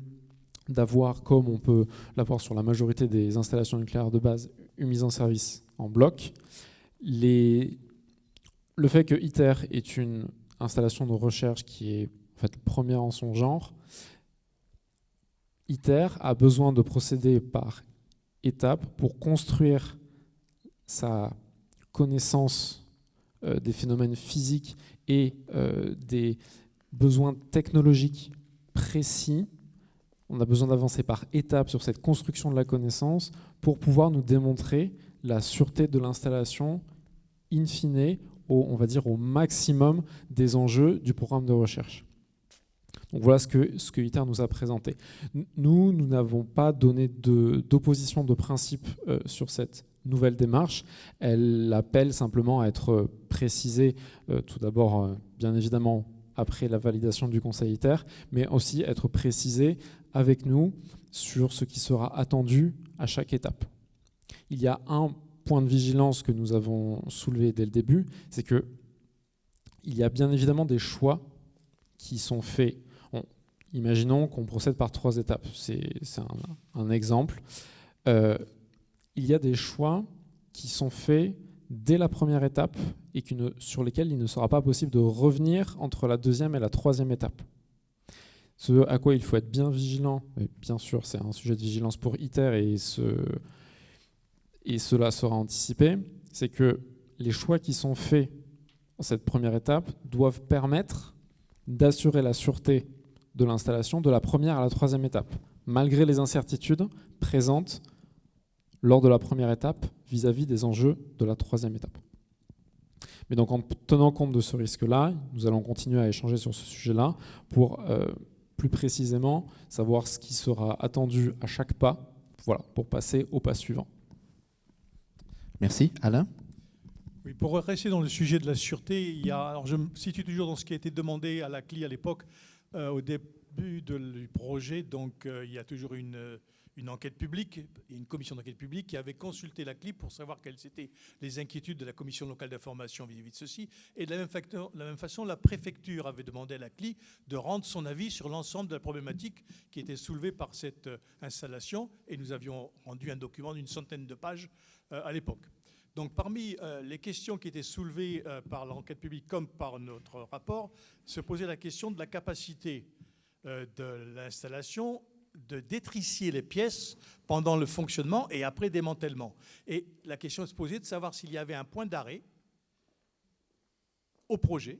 d'avoir, comme on peut l'avoir sur la majorité des installations nucléaires de base, une mise en service en bloc, le fait que ITER est une installation de recherche qui est en fait première en son genre, ITER a besoin de procéder par étapes pour construire sa connaissance des phénomènes physiques et des besoins technologiques précis. On a besoin d'avancer par étapes sur cette construction de la connaissance pour pouvoir nous démontrer la sûreté de l'installation in fine, on va dire au maximum des enjeux du programme de recherche. Donc voilà ce que ITER nous a présenté. Nous n'avons pas donné d'opposition de principe sur cette nouvelle démarche. Elle appelle simplement à être précisée, tout d'abord, bien évidemment, après la validation du Conseil ITER, mais aussi être précisée avec nous sur ce qui sera attendu à chaque étape. Il y a un point de vigilance que nous avons soulevé dès le début, c'est qu'il y a bien évidemment des choix qui sont faits. Imaginons qu'on procède par 3 étapes. C'est un exemple. Il y a des choix qui sont faits dès la première étape et sur lesquels il ne sera pas possible de revenir entre la 2e et la 3e étape. Ce à quoi il faut être bien vigilant, et bien sûr c'est un sujet de vigilance pour ITER et cela sera anticipé, c'est que les choix qui sont faits dans cette première étape doivent permettre d'assurer la sûreté de l'installation de la première à la 3e étape, malgré les incertitudes présentes lors de la première étape vis-à-vis des enjeux de la 3e étape. Mais donc en tenant compte de ce risque-là, nous allons continuer à échanger sur ce sujet-là pour plus précisément savoir ce qui sera attendu à chaque pas, voilà, pour passer au pas suivant. Merci. Alain ? Oui, pour rester dans le sujet de la sûreté, alors je me situe toujours dans ce qui a été demandé à la CLI à l'époque, au début du projet. Donc il y a toujours une une enquête publique, une commission d'enquête publique qui avait consulté la CLI pour savoir quelles étaient les inquiétudes de la commission locale d'information vis-à-vis de ceci. Et de la même façon, la préfecture avait demandé à la CLI de rendre son avis sur l'ensemble de la problématique qui était soulevée par cette installation. Et nous avions rendu un document d'une centaine de pages à l'époque. Donc parmi les questions qui étaient soulevées par l'enquête publique comme par notre rapport, se posait la question de la capacité de l'installation de détricier les pièces pendant le fonctionnement et après démantèlement. Et la question se posait de savoir s'il y avait un point d'arrêt au projet,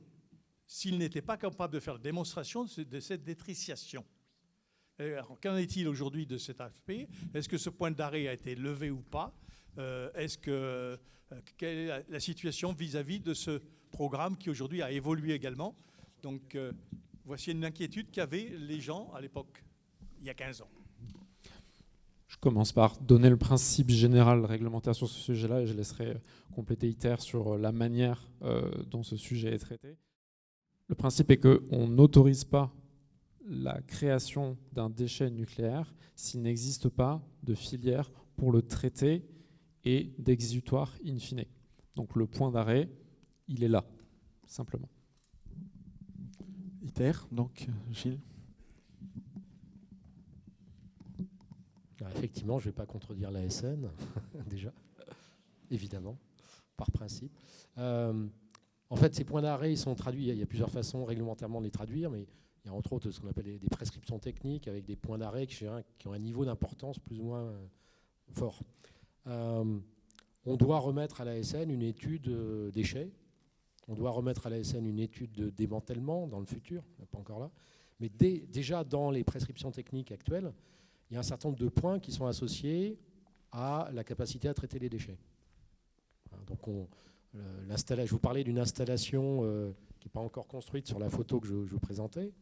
s'il n'était pas capable de faire la démonstration de cette détriciation. Alors, qu'en est-il aujourd'hui de cet aspect? Est-ce que ce point d'arrêt a été levé ou pas? Quelle est la situation vis-à-vis de ce programme qui aujourd'hui a évolué également? Donc, voici une inquiétude qu'avaient les gens à l'époque, il y a 15 ans. Je commence par donner le principe général réglementaire sur ce sujet-là et je laisserai compléter ITER sur la manière dont ce sujet est traité. Le principe est qu'on n'autorise pas la création d'un déchet nucléaire s'il n'existe pas de filière pour le traiter et d'exutoire in fine. Donc le point d'arrêt, il est là, simplement. ITER, donc Gilles. Alors, effectivement, je ne vais pas contredire l'ASN, déjà, évidemment, par principe. En fait, ces points d'arrêt, ils sont traduits. Il y a plusieurs façons réglementairement de les traduire, mais il y a entre autres ce qu'on appelle des prescriptions techniques avec des points d'arrêt qui ont un niveau d'importance plus ou moins fort. On doit remettre à l'ASN une étude déchets. On doit remettre à l'ASN une étude de démantèlement dans le futur, pas encore là. Mais déjà dans les prescriptions techniques actuelles, il y a un certain nombre de points qui sont associés à la capacité à traiter les déchets. Donc je vous parlais d'une installation qui n'est pas encore construite sur la photo que je vous présentais.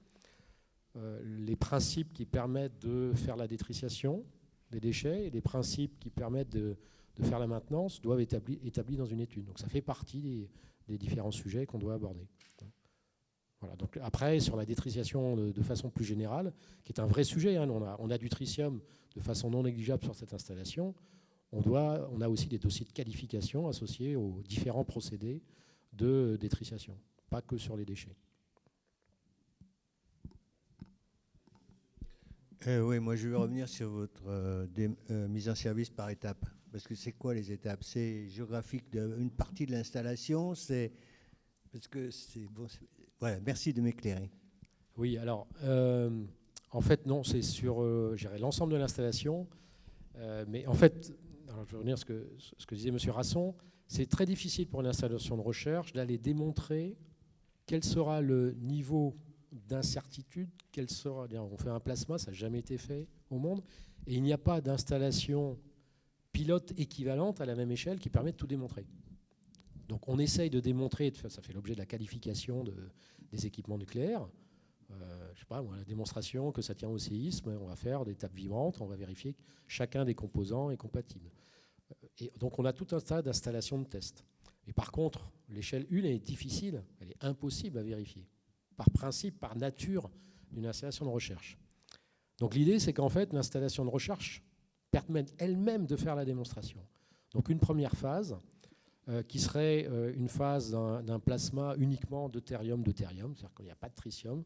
Les principes qui permettent de faire la détriciation des déchets et les principes qui permettent de faire la maintenance doivent être établis dans une étude. Donc ça fait partie des différents sujets qu'on doit aborder. Voilà, donc après, sur la détriciation de façon plus générale, qui est un vrai sujet, hein, on a du tritium de façon non négligeable sur cette installation, on a aussi des dossiers de qualification associés aux différents procédés de détriciation, pas que sur les déchets. Oui, moi je vais revenir sur votre mise en service par étapes. Parce que c'est quoi les étapes? C'est géographique d'une partie de l'installation, c'est... Parce que c'est... Bon, voilà, merci de m'éclairer. Oui, alors, en fait, non, c'est sur l'ensemble de l'installation. Mais en fait, alors je vais revenir à ce que disait M. Rasson, c'est très difficile pour une installation de recherche d'aller démontrer quel sera le niveau d'incertitude, on fait un plasma, ça n'a jamais été fait au monde, et il n'y a pas d'installation pilote équivalente à la même échelle qui permet de tout démontrer. Donc on essaye de démontrer, ça fait l'objet de la qualification des équipements nucléaires, je sais pas, la démonstration que ça tient au séisme, on va faire des tables vibrantes, on va vérifier que chacun des composants est compatible. Et donc on a tout un tas d'installations de tests. Et par contre, l'échelle 1 est difficile, elle est impossible à vérifier, par principe, par nature d'une installation de recherche. Donc l'idée, c'est qu'en fait, l'installation de recherche permet elle-même de faire la démonstration. Donc une première phase, qui serait une phase d'un plasma uniquement deutérium-deutérium, c'est-à-dire qu'il n'y a pas de tritium,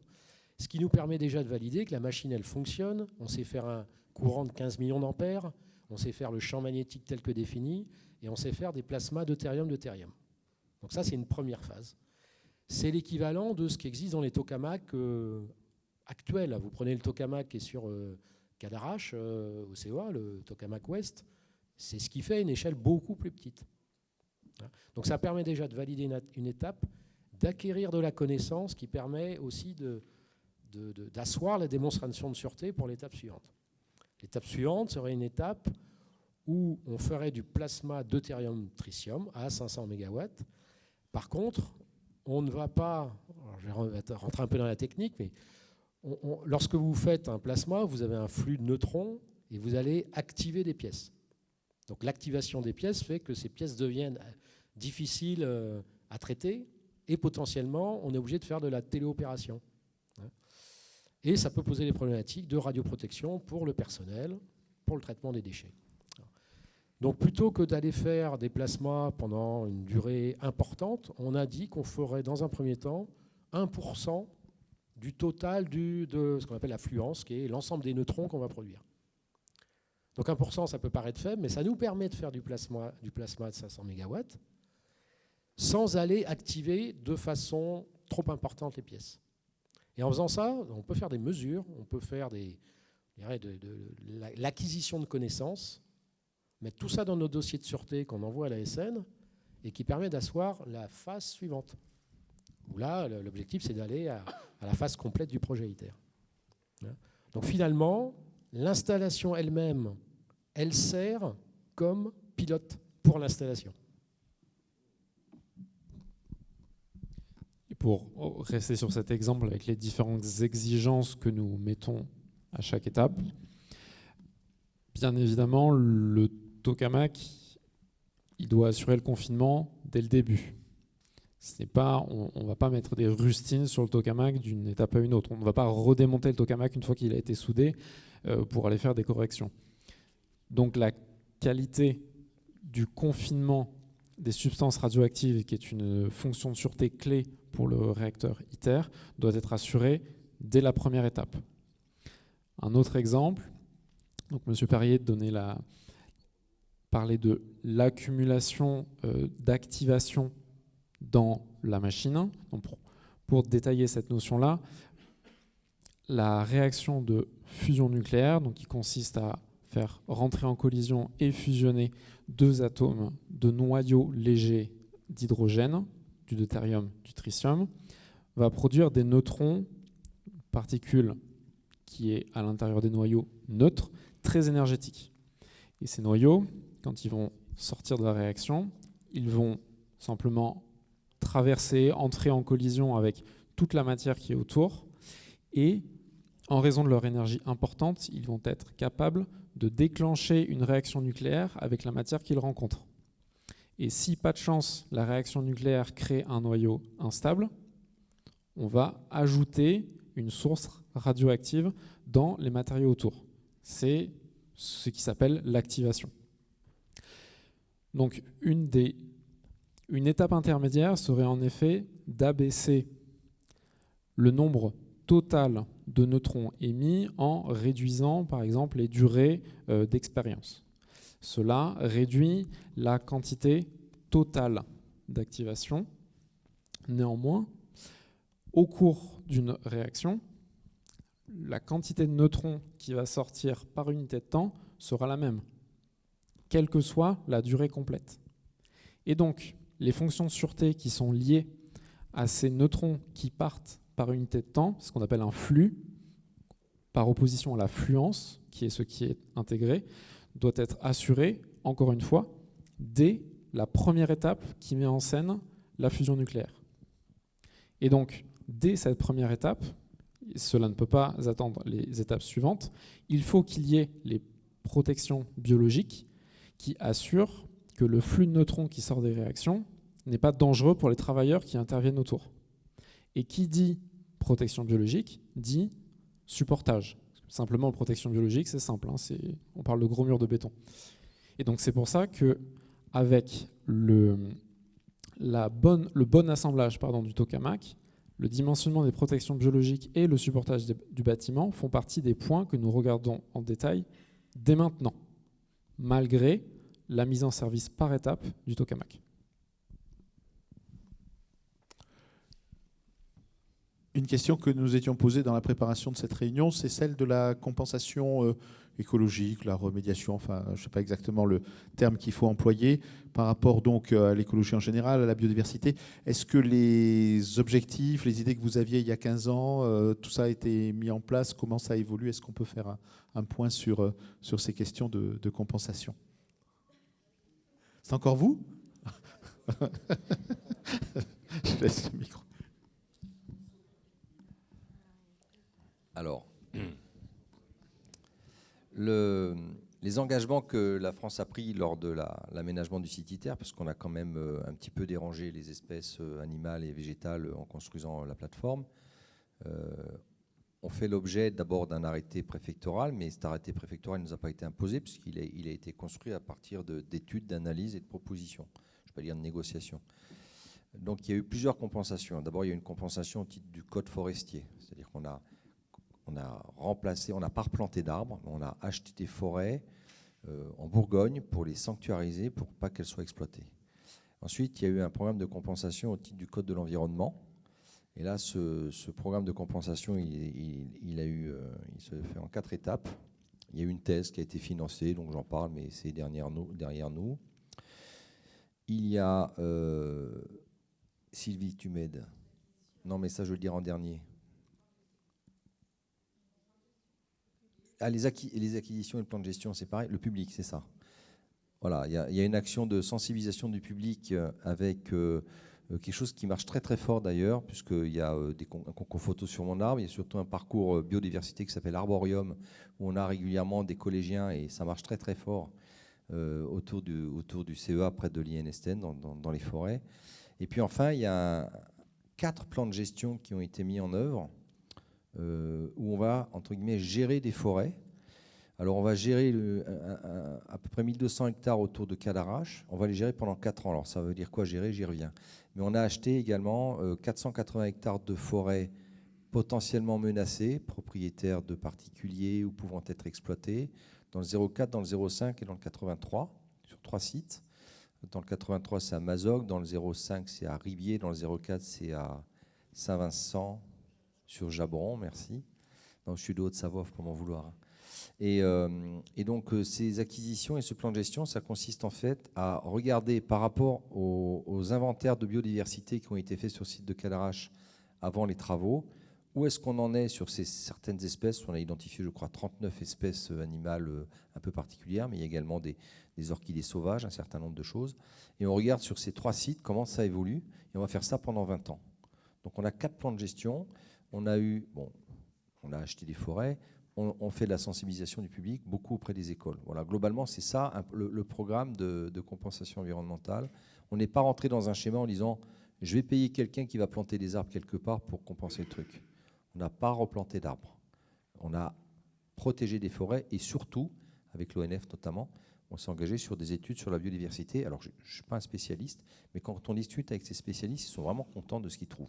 ce qui nous permet déjà de valider que la machine, elle fonctionne, on sait faire un courant de 15 millions d'ampères, on sait faire le champ magnétique tel que défini, et on sait faire des plasmas deutérium-deutérium. Donc ça, c'est une première phase. C'est l'équivalent de ce qui existe dans les tokamaks actuels. Vous prenez le tokamak qui est sur Cadarache, au CEA, le tokamak Ouest, c'est ce qui fait une échelle beaucoup plus petite. Donc ça permet déjà de valider une étape, d'acquérir de la connaissance qui permet aussi d'asseoir la démonstration de sûreté pour l'étape suivante. L'étape suivante serait une étape où on ferait du plasma deutérium-tritium à 500 MW. Par contre, on ne va pas, je vais rentrer un peu dans la technique, mais lorsque vous faites un plasma, vous avez un flux de neutrons et vous allez activer des pièces. Donc l'activation des pièces fait que ces pièces deviennent difficiles à traiter et potentiellement on est obligé de faire de la téléopération. Et ça peut poser des problématiques de radioprotection pour le personnel, pour le traitement des déchets. Donc plutôt que d'aller faire des plasmas pendant une durée importante, on a dit qu'on ferait dans un premier temps 1% du total de ce qu'on appelle l'affluence, qui est l'ensemble des neutrons qu'on va produire. Donc 1%, ça peut paraître faible, mais ça nous permet de faire du plasma de 500 MW sans aller activer de façon trop importante les pièces. Et en faisant ça, on peut faire des mesures, on peut faire l'acquisition de connaissances, mettre tout ça dans nos dossiers de sûreté qu'on envoie à l'ASN et qui permet d'asseoir la phase suivante. Où là, l'objectif, c'est d'aller à la phase complète du projet ITER. Donc finalement, l'installation elle-même, elle sert comme pilote pour l'installation. Et pour rester sur cet exemple avec les différentes exigences que nous mettons à chaque étape, bien évidemment, le tokamak, il doit assurer le confinement dès le début. On ne va pas mettre des rustines sur le tokamak d'une étape à une autre. On ne va pas redémonter le tokamak une fois qu'il a été soudé pour aller faire des corrections. Donc la qualité du confinement des substances radioactives, qui est une fonction de sûreté clé pour le réacteur ITER, doit être assurée dès la première étape. Un autre exemple, donc M. Perrier parlait de l'accumulation d'activation dans la machine. Donc pour détailler cette notion-là, la réaction de fusion nucléaire, donc qui consiste à faire rentrer en collision et fusionner deux atomes de noyaux légers d'hydrogène, du deutérium, du tritium, va produire des neutrons, particules qui est à l'intérieur des noyaux neutres, très énergétiques. Et ces noyaux, quand ils vont sortir de la réaction, ils vont simplement traverser, entrer en collision avec toute la matière qui est autour, et en raison de leur énergie importante, ils vont être capables de déclencher une réaction nucléaire avec la matière qu'ils rencontrent. Et si, pas de chance, la réaction nucléaire crée un noyau instable, on va ajouter une source radioactive dans les matériaux autour. C'est ce qui s'appelle l'activation. Donc une étape intermédiaire serait en effet d'abaisser le nombre total de neutrons émis en réduisant par exemple les durées d'expérience. Cela réduit la quantité totale d'activation. Néanmoins, au cours d'une réaction, la quantité de neutrons qui va sortir par unité de temps sera la même, quelle que soit la durée complète. Et donc, les fonctions de sûreté qui sont liées à ces neutrons qui partent par unité de temps, ce qu'on appelle un flux, par opposition à la fluence, qui est ce qui est intégré, doit être assurée, encore une fois, dès la première étape qui met en scène la fusion nucléaire. Et donc, dès cette première étape, et cela ne peut pas attendre les étapes suivantes, il faut qu'il y ait les protections biologiques qui assurent que le flux de neutrons qui sort des réactions n'est pas dangereux pour les travailleurs qui interviennent autour. Et qui dit protection biologique dit supportage. Simplement, protection biologique, c'est simple, hein, on parle de gros murs de béton. Et donc c'est pour ça qu'avec le bon assemblage du tokamak, le dimensionnement des protections biologiques et le supportage du bâtiment font partie des points que nous regardons en détail dès maintenant, malgré la mise en service par étape du tokamak. Une question que nous étions posée dans la préparation de cette réunion, c'est celle de la compensation écologique, la remédiation, enfin, je ne sais pas exactement le terme qu'il faut employer, par rapport donc à l'écologie en général, à la biodiversité. Est-ce que les objectifs, les idées que vous aviez il y a 15 ans, tout ça a été mis en place? Comment ça évolue? Est-ce qu'on peut faire un point sur ces questions de compensation? C'est encore vous? Je laisse le micro. Alors, les engagements que la France a pris lors de l'aménagement du site ITER, parce qu'on a quand même un petit peu dérangé les espèces animales et végétales en construisant la plateforme, ont fait l'objet d'abord d'un arrêté préfectoral, mais cet arrêté préfectoral ne nous a pas été imposé puisqu'il a été construit à partir d'études, d'analyses et de propositions, je ne vais pas dire de négociations. Donc il y a eu plusieurs compensations. D'abord, il y a eu une compensation au titre du code forestier, c'est-à-dire qu'on a remplacé, on n'a pas replanté d'arbres, mais on a acheté des forêts en Bourgogne pour les sanctuariser, pour pas qu'elles soient exploitées. Ensuite, il y a eu un programme de compensation au titre du code de l'environnement. Et là, ce programme de compensation, il se fait en 4 étapes. Il y a eu une thèse qui a été financée, donc j'en parle, mais c'est derrière nous. Il y a... Sylvie, tu m'aides. Non, mais ça, je veux le dire en dernier. Ah, les acquisitions et le plan de gestion, c'est pareil. Le public, c'est ça. Voilà, il y a une action de sensibilisation du public avec quelque chose qui marche très très fort d'ailleurs, puisqu'il y a un concours photo sur mon arbre, il y a surtout un parcours biodiversité qui s'appelle Arborium, où on a régulièrement des collégiens et ça marche très très fort autour du CEA près de l'INSTN dans les forêts. Et puis enfin, il y a 4 plans de gestion qui ont été mis en œuvre où on va, entre guillemets, gérer des forêts. Alors on va gérer à peu près 1200 hectares autour de Cadarache. On va les gérer pendant 4 ans. Alors ça veut dire quoi gérer? J'y reviens. Mais on a acheté également 480 hectares de forêts potentiellement menacées, propriétaires de particuliers ou pouvant être exploités, dans le 04, dans le 05 et dans le 83, sur 3 sites. Dans le 83, c'est à Mazoc, dans le 05, c'est à Ribier, dans le 04, c'est à Saint-Vincent, sur Jabron, merci. Non, je suis de Haute-Savoie, il ne faut pas m'en vouloir. Et donc, ces acquisitions et ce plan de gestion, ça consiste en fait à regarder par rapport aux inventaires de biodiversité qui ont été faits sur le site de Cadarache avant les travaux, où est-ce qu'on en est sur certaines espèces. On a identifié, je crois, 39 espèces animales un peu particulières, mais il y a également des orchidées sauvages, un certain nombre de choses. Et on regarde sur ces 3 sites comment ça évolue, et on va faire ça pendant 20 ans. Donc on a 4 plans de gestion. On a acheté des forêts, on fait de la sensibilisation du public, beaucoup auprès des écoles. Voilà, globalement, c'est ça le programme de compensation environnementale. On n'est pas rentré dans un schéma en disant « je vais payer quelqu'un qui va planter des arbres quelque part pour compenser le truc ». On n'a pas replanté d'arbres. On a protégé des forêts et surtout, avec l'ONF notamment, on s'est engagé sur des études sur la biodiversité. Alors, je ne suis pas un spécialiste, mais quand on discute avec ces spécialistes, ils sont vraiment contents de ce qu'ils trouvent.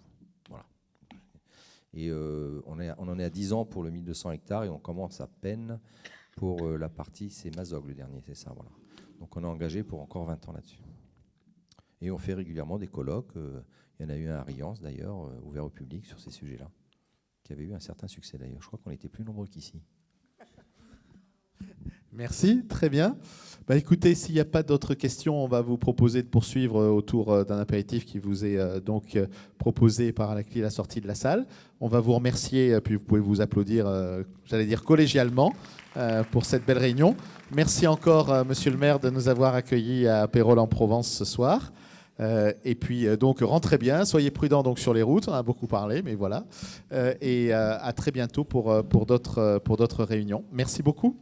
Voilà. Et on en est à 10 ans pour le 1200 hectares et on commence à peine pour la partie, c'est Mazoc le dernier, c'est ça. Voilà. Donc on est engagé pour encore 20 ans là-dessus. Et on fait régulièrement des colloques. Il y en a eu un à Riance d'ailleurs, ouvert au public sur ces sujets-là, qui avait eu un certain succès d'ailleurs. Je crois qu'on était plus nombreux qu'ici. Merci, très bien. Écoutez, s'il n'y a pas d'autres questions, on va vous proposer de poursuivre autour d'un apéritif qui vous est donc proposé par la CLI à la sortie de la salle. On va vous remercier, puis vous pouvez vous applaudir, j'allais dire collégialement, pour cette belle réunion. Merci encore, monsieur le maire, de nous avoir accueillis à Pérol en Provence ce soir. Et puis, donc, rentrez bien, soyez prudents donc, sur les routes, on a beaucoup parlé, mais voilà. Et à très bientôt pour d'autres réunions. Merci beaucoup.